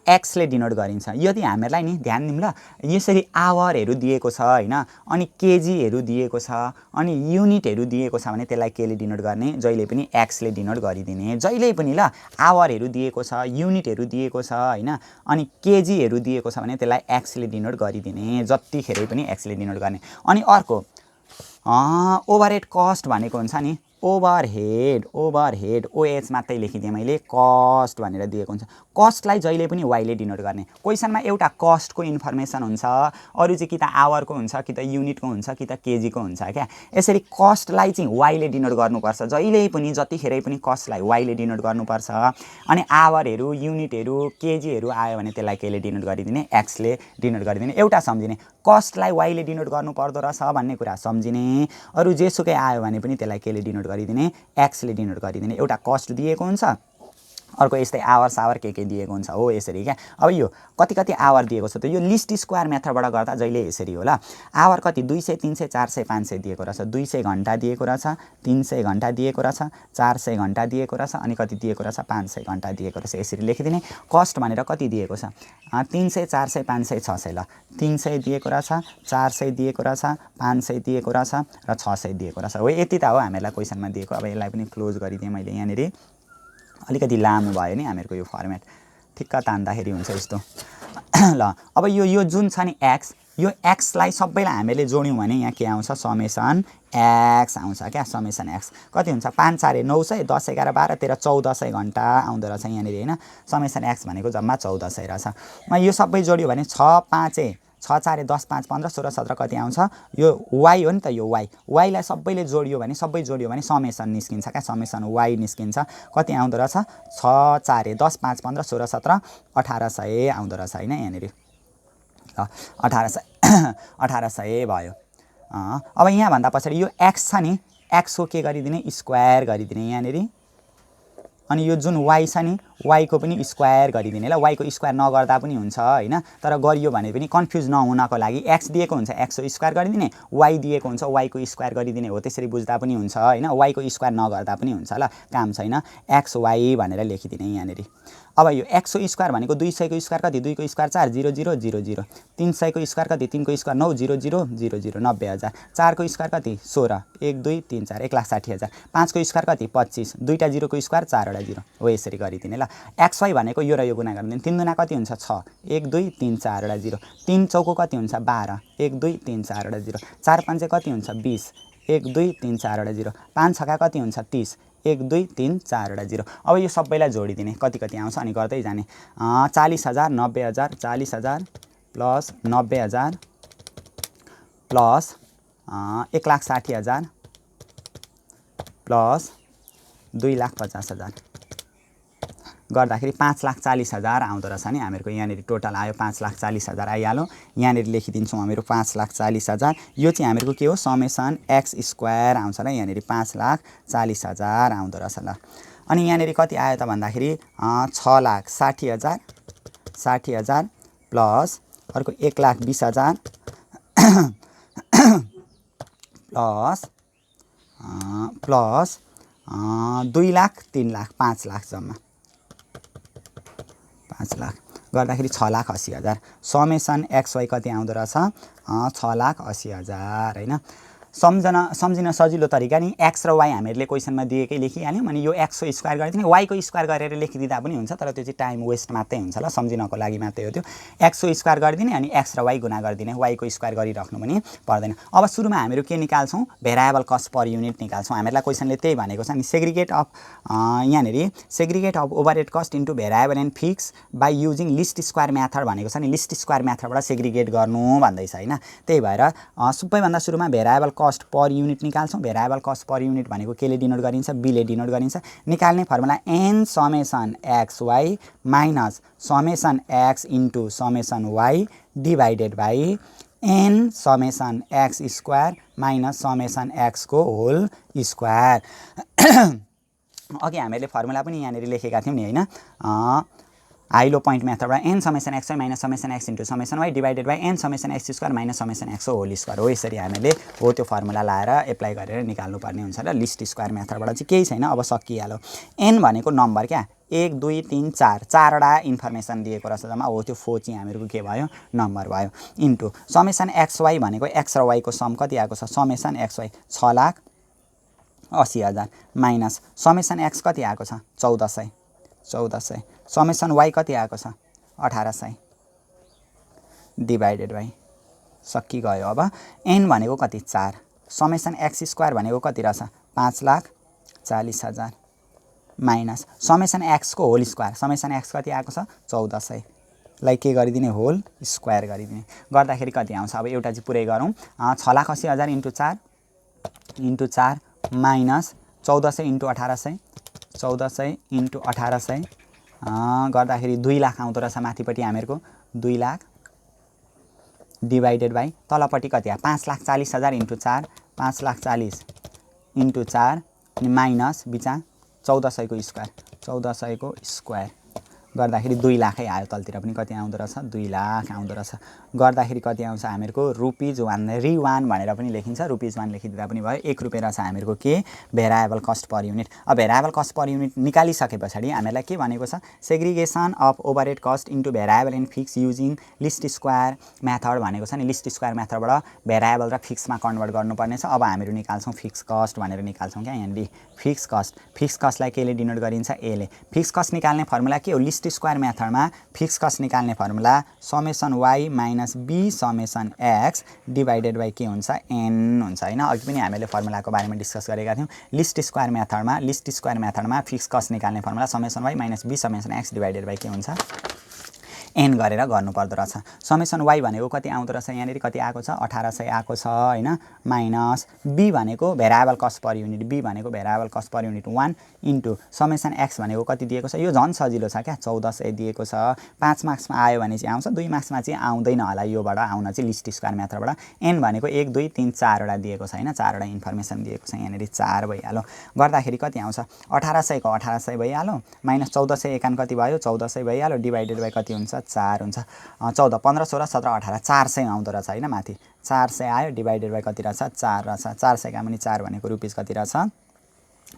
एक्सले डिनोट गरिन्छ। यदि हामीहरूलाई नि ध्यान दिउँ ल, यसरी आवरहरू दिएको छ हैन, अनि केजीहरू दिएको छ, अनि युनिटहरू दिएको छ भने त्यसलाई केले डिनोट गर्ने, जहिले पनि एक्सले डिनोट गरिदिने। जहिले पनि ल आवरहरू दिएको छ, युनिटहरू दिएको छ हैन, अनि केजीहरू दिएको छ भने त्यसलाई एक्सले डिनोट गरिदिने, जतिखेरै पनि एक्सले डिनोट गर्ने। अनि अर्को ओभरहेड कस्ट भनेको हुन्छ नि, ओभरहेड OH मात्रै लेखिदिएँ मैले, कस्ट भनेर दिएको हुन्छ। कस्टलाई जहिले पनि वाइले डिनोट गर्ने। क्वेसनमा एउटा कस्टको इन्फर्मेसन हुन्छ, अरू चाहिँ कि त आवरको हुन्छ, कि त युनिटको हुन्छ, कि त केजीको हुन्छ क्या। यसरी कस्टलाई चाहिँ वाइले डिनोट गर्नुपर्छ, जहिले पनि जतिखेरै पनि कस्टलाई वाइले डिनोट गर्नुपर्छ। अनि आवरहरू युनिटहरू केजीहरू आयो भने त्यसलाई केले डिनोट गरिदिने, एक्सले डिनोट गरिदिने। एउटा सम्झिने, कस्टलाई वाइले डिनोट गर्नु पर्दो रहेछ भन्ने कुरा सम्झिने। अरू जेसुकै आयो भने पनि त्यसलाई केले डिनोट गरिदिने, एक्सले डिनोट गरिदिने। एउटा कस्ट दिएको हुन्छ, अर्को यस्तै आवर सावर के दिएको हुन्छ, हो यसरी क्या। अब यो कति आवर दिएको छ त, यो लिस्ट स्क्वायर मेथडबाट गर्दा जहिले यसरी होला। आवर कति 200 300 400 500 दिएको रहेछ, 200 घन्टा दिएको रहेछ, 300 घन्टा दिएको रहेछ, 400 घन्टा दिएको रहेछ, अनि कति दिएको रहेछ 500 घन्टा दिएको रहेछ। यसरी लेखिदिने। कस्ट भनेर कति दिएको छ 300 400 500 600 ल। 300 दिएको रहेछ, 400 दिएको रहेछ, 500 दिएको रहेछ र 600 दिएको रहेछ। हो यति त हो हामीहरूलाई क्वेसनमा दिएको। अब यसलाई पनि क्लोज गरिदिएँ मैले। यहाँनिर अलिकति लामो भयो नि हामीहरूको यो फर्मेट, ठिक्क तान्दाखेरि हुन्छ यस्तो ल। अब यो जुन छ नि एक्स, यो एक्सलाई सबैलाई हामीले जोड्यौँ भने यहाँ के आउँछ समेसन एक्स आउँछ क्या। समेसन एक्स कति हुन्छ 5 4 900 10 11 12 13 1400 घन्टा आउँदो रहेछ यहाँनिर हैन। समेसन एक्स भनेको जम्मा 1400 रहेछ। यो सबै जोड्यो भने 6 5 6 4 10 5 15 16 17 कति आउँछ, यो वाइ हो नि त। यो वाइलाई सबैले जोडियो भने समेसन निस्किन्छ क्या, समेसन वाइ निस्किन्छ। कति आउँदो रहेछ 6 4 10 5 15 16 17 1800 आउँदो रहेछ हैन। यहाँनिर ल 1800 भयो। अब यहाँ भन्दा पछाडि यो एक्स छ नि, एक्सको के गरिदिने स्क्वायर गरिदिने यहाँनिर। अनि यो जुन वाइ छ नि, वाइको पनि स्क्वायर गरिदिने ल। वाइको स्क्वायर नगर्दा पनि हुन्छ हैन, तर गरियो भने पनि कन्फ्युज नहुनको लागि एक्स दिएको हुन्छ एक्सको स्क्वायर गरिदिने, वाइ दिएको हुन्छ वाइको स्क्वायर गरिदिने, हो त्यसरी बुझ्दा पनि हुन्छ हैन। वाइको स्क्वायर नगर्दा पनि हुन्छ ल, काम छैन। एक्स वाइ भनेर लेखिदिने यहाँनिर। अब यो एक्सको स्क्वायर भनेको 200 को स्क्वायर कति, 2 को स्क्वायर 4 0 0 0 0, 300 को स्क्वायर कति, 3 को स्क्वायर 9 0 0 0 0 90000, 4 को स्क्वायर कति 16 1 2 3 4 1,60,000, 5 को स्क्वायर कति 25, दुईटा 0 को स्क्वायर 4 वटा 0, हो यसरी गरिदिने ल। एक्स वाइ भनेको यो र यो गुणा गरिदिने, 3 दुना कति हुन्छ 6 1 2 3 4 वटा 0, 3 चौको कति हुन्छ 12 1 2 3 4 वटा 0, 4 5 कति हुन्छ 20 1 2 3 4 वटा 0, 5 छक्का कति हुन्छ 30 1 2 3 4 वटा 0। अब यो सबैलाई जोडिदिने, कति आउँछ अनि गर्दै जाने। 40,000 90,000 40,000 प्लस 90,000 प्लस 1,60,000 प्लस 2,50,000 गर्दाखेरि 5,40,000 आउँदो रहेछ नि हामीहरूको। यहाँनिर टोटल आयो 5,40,000 आइहाल्यो। यहाँनिर लेखिदिन्छौँ हामीहरू 5,40,000। यो चाहिँ हामीहरूको के हो समेसन एक्स स्क्वायर आउँछ ल। यहाँनिर 5,40,000 आउँदो रहेछ ल। अनि यहाँनिर कति आयो त भन्दाखेरि 6,60,000 60,000 प्लस अर्को 1,20,000 प्लस 2 लाख 3 लाख 5 लाख जम्मा 5 लाख गर्दाखेरि 6,80,000 समेसन XY कति आउँदो रहेछ 6,80,000 हैन। सम्झिन सजिलो तरिका नि x र y हामीहरूले क्वेसनमा दिएकै लेखिहाल्यौँ अनि यो x को स्क्वायर गरिदिने y को स्क्वायर गरेर लेखिदिँदा पनि हुन्छ तर त्यो चाहिँ टाइम वेस्ट मात्रै हुन्छ ल सम्झिनको लागि मात्रै हो त्यो x को स्क्वायर गरिदिने अनि x र y गुणा गरिदिने y को स्क्वायर गरिराख्नु पनि पर्दैन। अब सुरुमा हामीहरू के निकाल्छौँ भेरिएबल कस्ट पर युनिट निकाल्छौँ हामीलाई क्वेसनले त्यही भनेको छ नि सेग्रिगेट अफ यहाँनेरि segregate of overhead cost into variable and fix by using least square method भनेको छ नि लिस्ट स्क्वायर मेथडबाट सेग्रिगेट गर्नु भन्दैछ हैन। त्यही भएर सबैभन्दा सुरुमा भेरिएबल कस्ट पर युनिट निकाल्छौँ भेरिएबल कस्ट पर युनिट भनेको केले डिनोट गरिन्छ बीले डिनोट गरिन्छ निकाल्ने formula n summation xy minus summation x into summation y divided by n summation x square minus summation x को होल स्क्वायर। अघि हामीले फर्मुला पनि यहाँनिर लेखेका थियौँ नि हैन हाइलो पोइन्ट मेथडबाट n summation x minus summation x into summation y divided by n summation x square minus summation x whole square हो। यसरी हामीले हो त्यो फर्मुला लाएर एप्लाई गरेर निकाल्नु पर्ने हुन्छ र लिस्ट स्क्वायर मेथडबाट चाहिँ केही छैन अब सकिहाल्यो। n भनेको नम्बर क्या 1 2 3 4 चारवटा इन्फर्मेसन दिएको रहेछ जम्मा हो त्यो 4 चाहिँ हामीहरूको के भयो नम्बर भयो इन्टु समेसन xy भनेको x र y को सम कति आएको छ summation xy 6,80,000 minus summation x कति आएको छ 1400 समेसन y कति आएको छ 1800 डिभाइडेड बाई सकि गयो। अब n भनेको कति 4 समेसन x स्क्वायर भनेको कति रहेछ 5,40,000 माइनस समेसन x को होल स्क्वायर समेसन x कति आएको छ 1400 लाई के गरिदिने होल स्क्वायर गरिदिने गर्दाखेरि कति आउँछ अब एउटा चाहिँ पुरै गरौँ 6,80,000 इन्टु 4 माइनस 1400 इन्टु 1800 गर्दाखेरि 2 लाख आउँदो रहेछ माथिपट्टि हामीहरूको 2 लाख डिभाइडेड बाई तलपट्टि कति आ 5,40,000 इन्टु 4 5,40,000 इन्टु 4 माइनस बिचा 1400 को स्क्वायर गर्दाखेरि 2 लाखै आयो तलतिर पनि कति आउँदो रहेछ 2 लाख आउँदो रहेछ गर्दाखेरि कति आउँछ हामीहरूको ₹1 री1 भनेर पनि लेखिन्छ ₹1 लेखिदिँदा पनि भयो 1 रुपैयाँ रहेछ हामीहरूको के भेरिएबल कस्ट पर युनिट। अब भेरिएबल कस्ट पर युनिट निकालिसके पछाडि हामीलाई के भनेको छ segregation of overhead cost into variable and fix using least square method भनेको छ नि लिस्ट स्क्वायर मेथडबाट भेरिएबल र फिक्समा कन्भर्ट गर्नुपर्ने छ। अब हामीहरू निकाल्छौँ फिक्स कस्ट भनेर निकाल्छौँ क्या यहाँनिर फिक्स कस्टलाई केले डिनोट गरिन्छ ए ले फिक्स कस्ट निकाल्ने फर्मुला के हो लिस्ट स्क्वायर मेथडमा फिक्स कस्ट निकाल्ने formula summation y minus b summation x divided by के हुन्छ n हुन्छ हैन। अघि पनि हामीले फर्मुलाको बारेमा डिस्कस गरेका थियौँ लिस्ट स्क्वायर मेथडमा फिक्स कस्ट निकाल्ने formula summation y minus b summation x divided by के हुन्छ n गरेर गर्नुपर्दो रहेछ। समेसन y भनेको कति आउँदो रहेछ यहाँनिर कति आएको छ 1800 आएको छ हैन माइनस b भनेको variable cost per unit 1 into summation x भनेको कति दिएको छ यो झन् सजिलो छ क्या 1400 दिएको छ 5 मार्क्समा आयो भने चाहिँ आउँछ 2 मार्क्समा चाहिँ आउँदैन होला योबाट आउन चाहिँ लिस्ट स्क्वायर मेथडबाट n भनेको 1 2 3 4 वटा दिएको छ हैन 4 वटा इन्फर्मेसन दिएको छ यहाँनिर 4 भइहाल्यो गर्दाखेरि कति आउँछ 1800 को 1800 भइहाल्यो माइनस 1400 एकान कति भयो 1400 भइहाल्यो डिभाइडेड बाई कति हुन्छ 4 हुन्छ 14 15 16 17 18 400 आउँदो रहेछ हैन माथि 400 आयो डिभाइडेड बाई कति रहेछ 4 रहेछ 400 का पनि 4 भनेको रुपैयाँ कति रहेछ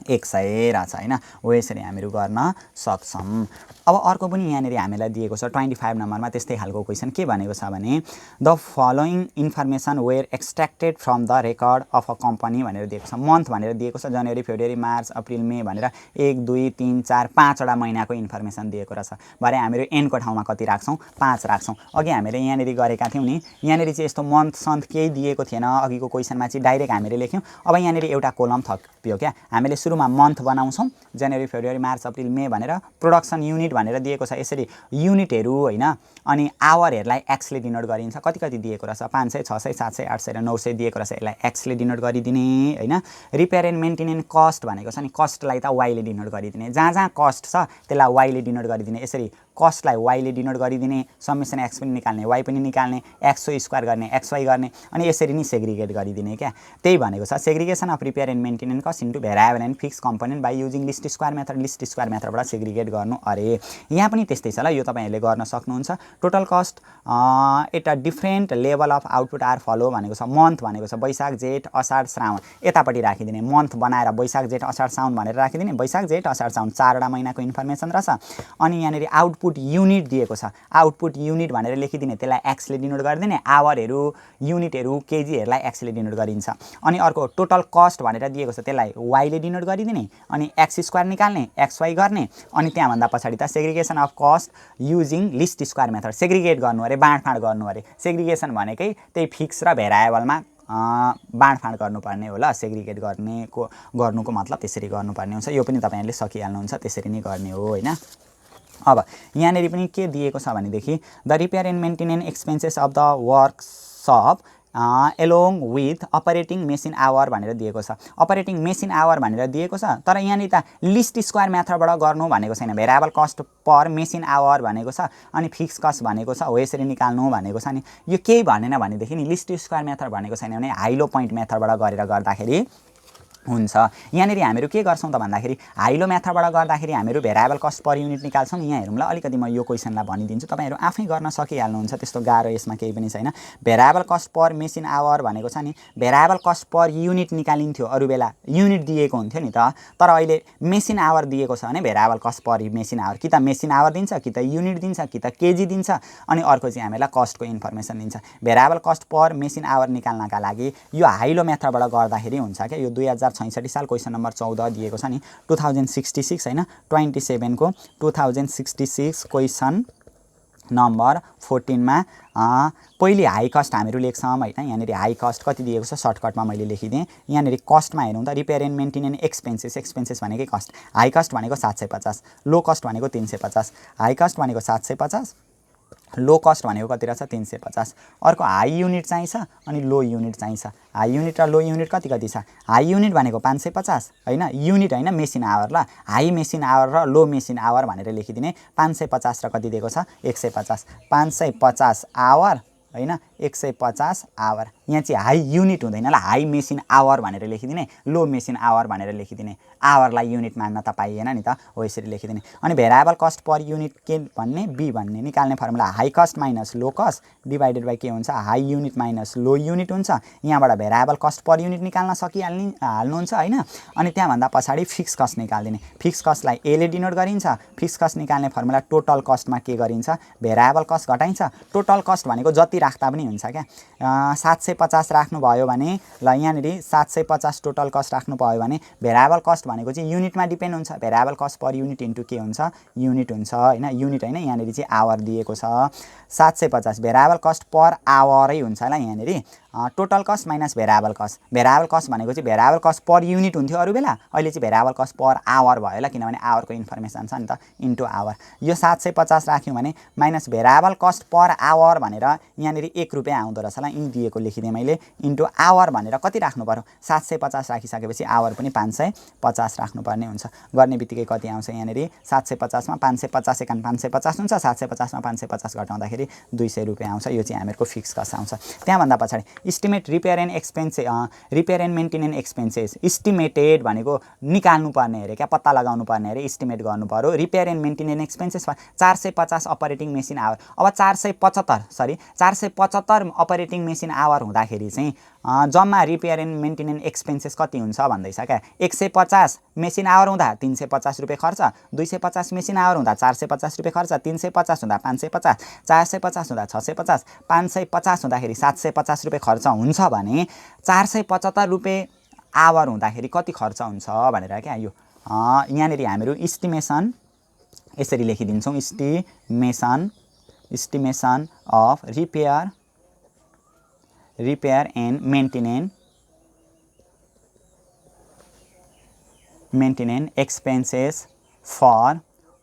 100 रहेछ हैन हो यसरी हामीहरू गर्न सक्छौं। अब अर्को पनि यहाँनिर हामीलाई दिएको छ 25 नम्बरमा त्यस्तै खालको क्वेशन के भनेको छ भने the following information were extracted from the record of a company भनेर दिएको छ मन्थ भनेर दिएको छ January February March April May भनेर 1 2 3 4 5 वटा महिनाको इन्फर्मेसन दिएको रहेछ भरे हामीहरू n को ठाउँमा कति राख्छौं 5 राख्छौं। अघि हामीले यहाँनिर गरेका थियौं नि यहाँनिर चाहिँ यस्तो मन्थ सन्थ केही दिएको थिएन अघिको क्वेशनमा चाहिँ डाइरेक्ट हामीले लेख्यौं। अब यहाँनिर एउटा कोलम थपियो क्या हामीले सुरुमा मन्थ बनाउँछौं जनवरी फेब्रुअरी मार्च अप्रिल मे भनेर प्रोडक्सन युनिट भनेर दिएको छ यसरी युनिटहरु हैन अनि आवरहरुलाई x ले डिनोट गरिन्छ कति कति दिएको रहेछ 500 600 700 800 र 900 दिएको रहेछ यसलाई x ले डिनोट गरिदिने हैन। रिपेयर एन्ड मेन्टेनेन्स कस्ट भनेको छ नि कस्टलाई त y ले डिनोट गरिदिने जहाँ जहाँ कस्ट छ त्यसलाई y ले डिनोट गरिदिने यसरी कस्टलाई वाईले डिनोट गरिदिने, समेसन एक्स पनि निकाल्ने, वाई पनि निकाल्ने, एक्सो स्क्वायर गर्ने, एक्सवाई गर्ने, अनि यसरी नै सेग्रिगेट गरिदिने क्या। त्यही भनेको छ segregation of repair and maintenance cost into variable and fix component by using least square method. Least square मेथडबाट सेग्रिगेट गर्नु अरे। यहाँ पनि त्यस्तै छ ल, यो तपाईँहरूले गर्न सक्नुहुन्छ। Total cost at a different level of output are follow भनेको छ। मन्थ भनेको छ वैशाख जेठ असार श्रावण, यतापट्टि राखिदिने। मन्थ बनाएर वैशाख जेठ असार साउन भनेर राखिदिने। वैशाख जेठ असार साउन 4वटा महिनाको इन्फर्मेसन रहेछ। अनि यहाँनिर आउटपुट युनिट दिएको छ, आउटपुट युनिट भनेर लेखिदिने, त्यसलाई एक्सले डिनोट गरिदिने। आवरहरू, युनिटहरू, केजीहरूलाई एक्सले डिनोट गरिन्छ। अनि अर्को टोटल कस्ट भनेर दिएको छ, त्यसलाई वाईले डिनोट गरिदिने, अनि एक्स स्क्वायर निकाल्ने, एक्सवाई गर्ने, अनि त्यहाँभन्दा पछाडि त segregation of cost using least square method, segregate गर्नु अरे, बाँडफाँड गर्नु अरे। सेग्रिगेसन भनेकै त्यही फिक्स र भेरिएबलमा बाँडफाँड गर्नुपर्ने हो ल। सेग्रिगेट गर्नुको मतलब त्यसरी गर्नुपर्ने हुन्छ। यो पनि तपाईँहरूले सकिहाल्नुहुन्छ, त्यसरी नै गर्ने हो होइन। अब यहाँनिर पनि के दिएको छ भनेदेखि the repair and maintenance expenses of the workshop along with operating machine hour भनेर दिएको छ। अपरेटिङ मेसिन आवर भनेर दिएको छ, तर यहाँनिर त लिस्ट स्क्वायर मेथडबाट गर्नु भनेको छैन। Variable cost per machine hour भनेको छ, अनि फिक्स कस्ट भनेको छ, हो यसरी निकाल्नु भनेको छ नि। यो केही भनेन भनेदेखि नि लिस्ट स्क्वायर मेथड भनेको छैन भने हाइलो पोइन्ट मेथडबाट गरेर गर्दाखेरि हुन्छ। यहाँनिर हामीहरू के गर्छौँ त भन्दाखेरि हाइलो मेथडबाट गर्दाखेरि हामीहरू भेरिएबल कस्ट पर युनिट निकाल्छौँ। यहाँ हेरौँ ल, अलिकति म यो क्वेसनलाई भनिदिन्छु, तपाईँहरू आफै गर्न सकिहाल्नुहुन्छ, त्यस्तो गाह्रो यसमा केही पनि छैन। Variable cost per machine hour भनेको छ नि, भेरिएबल कस्ट पर युनिट निकालिन्थ्यो, अरू बेला युनिट दिएको हुन्थ्यो नि त। तर अहिले मेसिन आवर दिएको छ भने variable cost per machine hour कि त मेसिन आवर दिन्छ, कि त युनिट दिन्छ, कि त केजी दिन्छ, अनि अर्को चाहिँ हामीलाई कस्टको इन्फर्मेसन दिन्छ। Variable cost per machine hour निकाल्नका लागि यो हाइलो मेथडबाट गर्दाखेरि हुन्छ क्या। यो 2066 साल क्वेसन नम्बर 14 दिएको छ नि, 2066 होइन 27 को 2066 क्वेसन नम्बर 14 मा पहिले हाई कस्ट हामीहरू लेख्छौँ होइन। यहाँनिर हाई कस्ट कति दिएको छ सर्टकटमा मैले लेखिदिएँ। यहाँनिर कस्टमा हेरौँ त repair and maintenance expenses, expenses भनेकै कस्ट। हाई कस्ट भनेको 750, लो कस्ट भनेको 350। हाई कस्ट भनेको 750, लो कस्ट भनेको कति रहेछ 350। अर्को हाई युनिट चाहिन्छ अनि लो युनिट चाहिन्छ। हाई युनिट र लो युनिट कति कति छ? हाई युनिट भनेको 550 होइन, युनिट होइन मेसिन आवर ल। हाई मेसिन आवर र लो मेसिन आवर भनेर लेखिदिने। 550 र कति दिएको छ 150। 550 आवर होइन 150 आवर। यहाँ चाहिँ हाई युनिट हुँदैन ल, हाई मेसिन आवर भनेर लेखिदिने, लो मेसिन आवर भनेर लेखिदिने। आवरलाई युनिट मान्न त पाइएन नि त, हो यसरी लेखिदिने। अनि भेरिएबल कस्ट पर युनिट के भन्ने बी भन्ने, निकाल्ने formula high cost minus low cost divided by के हुन्छ high unit minus low unit हुन्छ। यहाँबाट भेरिएबल कस्ट पर युनिट निकाल्न हाल्नुहुन्छ होइन। अनि त्यहाँभन्दा पछाडि फिक्स कस्ट निकाल्दिने। फिक्स कस्टलाई एले डिनोट गरिन्छ। फिक्स कस्ट निकाल्ने फर्मुला टोटल कस्टमा के गरिन्छ भेरिएबल कस्ट घटाइन्छ। टोटल कस्ट भनेको जति राख्दा पनि हुन्छ क्या। 750 राख्नुभयो भने ल, यहाँनिर 750 टोटल कस्ट राख्नुभयो भने भेरिएबल कस्ट भनेको चाहिँ युनिटमा डिपेन्ड हुन्छ। Variable cost per unit into के हुन्छ युनिट हुन्छ होइन। युनिट होइन, यहाँनिर चाहिँ आवर दिएको छ। 750 भेरिएबल कस्ट पर आवरै हुन्छ ल यहाँनिर। Total cost minus variable cost. Variable cost भनेको चाहिँ भेरिएबल कस्ट पर युनिट हुन्थ्यो अरू बेला, अहिले चाहिँ भेरिएबल कस्ट पर आवर भयो ल, किनभने आवरको इन्फर्मेसन छ नि त, इन्टु आवर। यो 750 राख्यौँ भने minus variable cost per hour भनेर यहाँनिर 1 रुपियाँ आउँदो रहेछ ल, यहीँ दिएको लेखिदिएँ मैले। इन्टु आवर भनेर कति राख्नु पर्यो 750 राखिसकेपछि आवर पनि 550 राख्नुपर्ने हुन्छ। गर्ने बित्तिकै कति आउँछ यहाँनिर 750 मा 550 एकान 550 हुन्छ। 750 मा 550 घटाउँदाखेरि 200 रुपियाँ आउँछ। यो चाहिँ हामीहरूको फिक्स कस्ट आउँछ। त्यहाँभन्दा पछाडि estimate repair and expenses, repair and maintenance expenses estimated भनेको निकाल्नु पर्ने अरे क्या, पत्ता लगाउनु पर्ने अरे, इस्टिमेट गर्नु पर्यो। Repair and maintenance expenses 450 operating machine hour. अब 475 अपरेटिङ मेसिन आवर हुँदाखेरि चाहिँ जम्मा रिपेयर एन्ड मेन्टेनेन्स एक्सपेन्सेस कति हुन्छ भन्दैछ क्या। 150 मेसिन आवर हुँदा 350 रुपियाँ खर्च, 250 मेसिन आवर हुँदा 450 रुपियाँ खर्च, 350 हुँदा 550, 450 हुँदा 650, 550 हुँदाखेरि 750 रुपियाँ खर्च हुन्छ भने 475 रुपियाँ आवर हुँदाखेरि कति खर्च हुन्छ भनेर क्या। यो यहाँनिर हामीहरू इस्टिमेसन यसरी लेखिदिन्छौँ। Estimation of repair and maintenance expenses for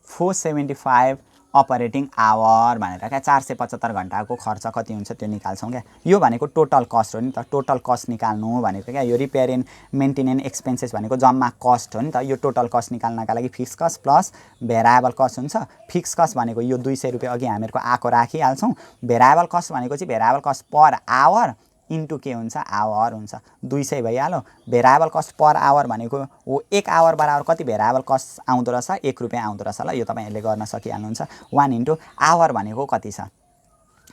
475 operating hour भनेर क्या 475 घन्टाको खर्च कति हुन्छ त्यो निकाल्छौँ क्या। यो भनेको टोटल कस्ट हो नि त, टोटल कस्ट निकाल्नु भनेको क्या। यो रिपेयर एन्ड मेन्टेनेन्स एक्सपेन्सेस भनेको जम्मा कस्ट हो नि त। यो टोटल कस्ट निकाल्नका लागि fix cost plus variable cost हुन्छ। फिक्स कस्ट भनेको यो 200 रुपियाँ अघि हामीहरूको आएको राखिहाल्छौँ। भेरिएबल कस्ट भनेको चाहिँ variable cost per hour into के हुन्छ आवर हुन्छ, 200 भइहाल्यो। भेरिएबल कस्ट पर आवर भनेको हो 1 आवर बराबर कति भेरिएबल कस्ट आउँदो रहेछ, 1 रुपियाँ आउँदो रहेछ। ल यो तपाईँहरूले गर्न सकिहाल्नुहुन्छ। 1 इन्टु आवर भनेको कति छ,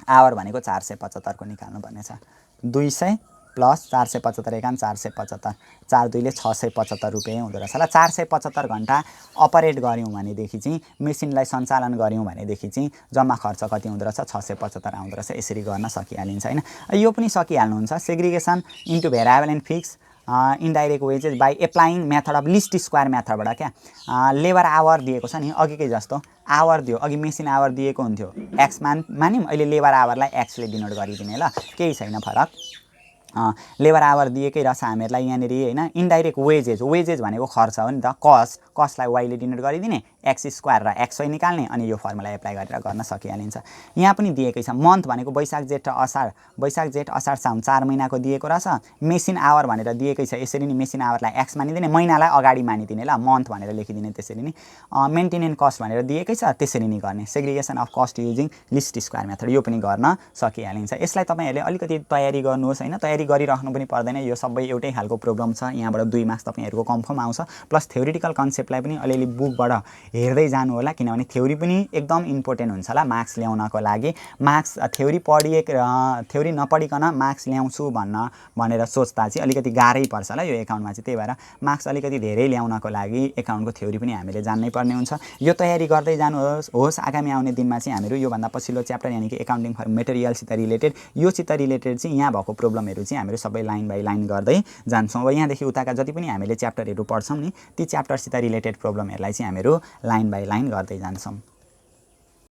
आवर भनेको 475 को निकाल्नुपर्ने छ। 200 प्लस 475 एकाम 475, 4 2ले 675 रुपियाँ हुँदो रहेछ। ल 475 घन्टा अपरेट गऱ्यौँ भनेदेखि चाहिँ मेसिनलाई सञ्चालन गऱ्यौँ भनेदेखि चाहिँ जम्मा खर्च कति हुँदो रहेछ, 675 आउँदो रहेछ। यसरी गर्न सकिहालिन्छ होइन। यो पनि सकिहाल्नुहुन्छ। Segregation into variable and fix indirect wages by applying method of least square मेथडबाट क्या। लेबर आवर दिएको छ नि अघिकै जस्तो आवर दियो, अघि मेसिन आवर दिएको हुन्थ्यो एक्स मान्यौँ, अहिले लेबर आवरलाई एक्सले डिनोट गरिदिने। ल केही छैन फरक। लेबर आवर दिएकै रहेछ हामीहरूलाई यहाँनिर होइन। इन्डाइरेक्ट वेजेस, वेजेस भनेको खर्च हो नि त, कस्टलाई वाइले डिनोट गरिदिने, एक्स स्क्वायर र एक्स वाइ निकाल्ने, अनि यो फर्मुला एप्लाई गरेर गर्न सकिहालिन्छ। यहाँ पनि दिएकै छ मन्थ भनेको वैशाख जेठ असार, वैशाख जेठ असार साउन 4 महिनाको दिएको रहेछ। मेसिन आवर भनेर दिएकै छ, यसरी नै मेसिन आवरलाई एक्स मानिदिने, महिनालाई अगाडि मानिदिने। ल मन्थ भनेर लेखिदिने त्यसरी नै। मेन्टेनेन्स कस्ट भनेर दिएकै छ, त्यसरी नै गर्ने। Segregation of cost using least square method यो पनि गर्न सकिहालिन्छ। यसलाई तपाईँहरूले अलिकति तयारी गर्नुहोस् होइन, तयारी गरिराख्नु पनि पर्दैन। यो सबै एउटै खालको प्रोब्लम छ, यहाँबाट 2 मार्क्स तपाईँहरूको कन्फर्म आउँछ। प्लस थ्योरिटिकल कन्सेप्टलाई पनि अलिअलि बुकबाट हेर्दै जानु होला, किनभने थ्योरी पनि एकदम इम्पोर्टेन्ट हुन्छ ल मार्क्स ल्याउनको लागि। मार्क्स थ्योरी नपढिकन मार्क्स ल्याउँछु भनेर सोच्दा चाहिँ अलिकति गाह्रै पर्छ ल यो एकाउन्टमा चाहिँ। त्यही भएर मार्क्स अलिकति धेरै ल्याउनको लागि एकाउन्टको थ्योरी पनि हामीले जान्नै पर्ने हुन्छ। यो तयारी गर्दै जानुहोस्। आगामी आउने दिनमा चाहिँ हामीहरू योभन्दा पछिल्लो च्याप्टर यानि कि एकाउन्टिङ फर मेटेरियलसित रिलेटेड, योसित रिलेटेड चाहिँ यहाँ भएको प्रब्लमहरू चाहिँ हामीहरू सबै लाइन बाई लाइन गर्दै जान्छौँ। अब यहाँदेखि उताका जति पनि हामीले च्याप्टरहरू पढ्छौँ नि ती च्याप्टरसित रिलेटेड प्रब्लमहरूलाई चाहिँ हामीहरू लाइन बाई लाइन गर्दै जान्छौँ।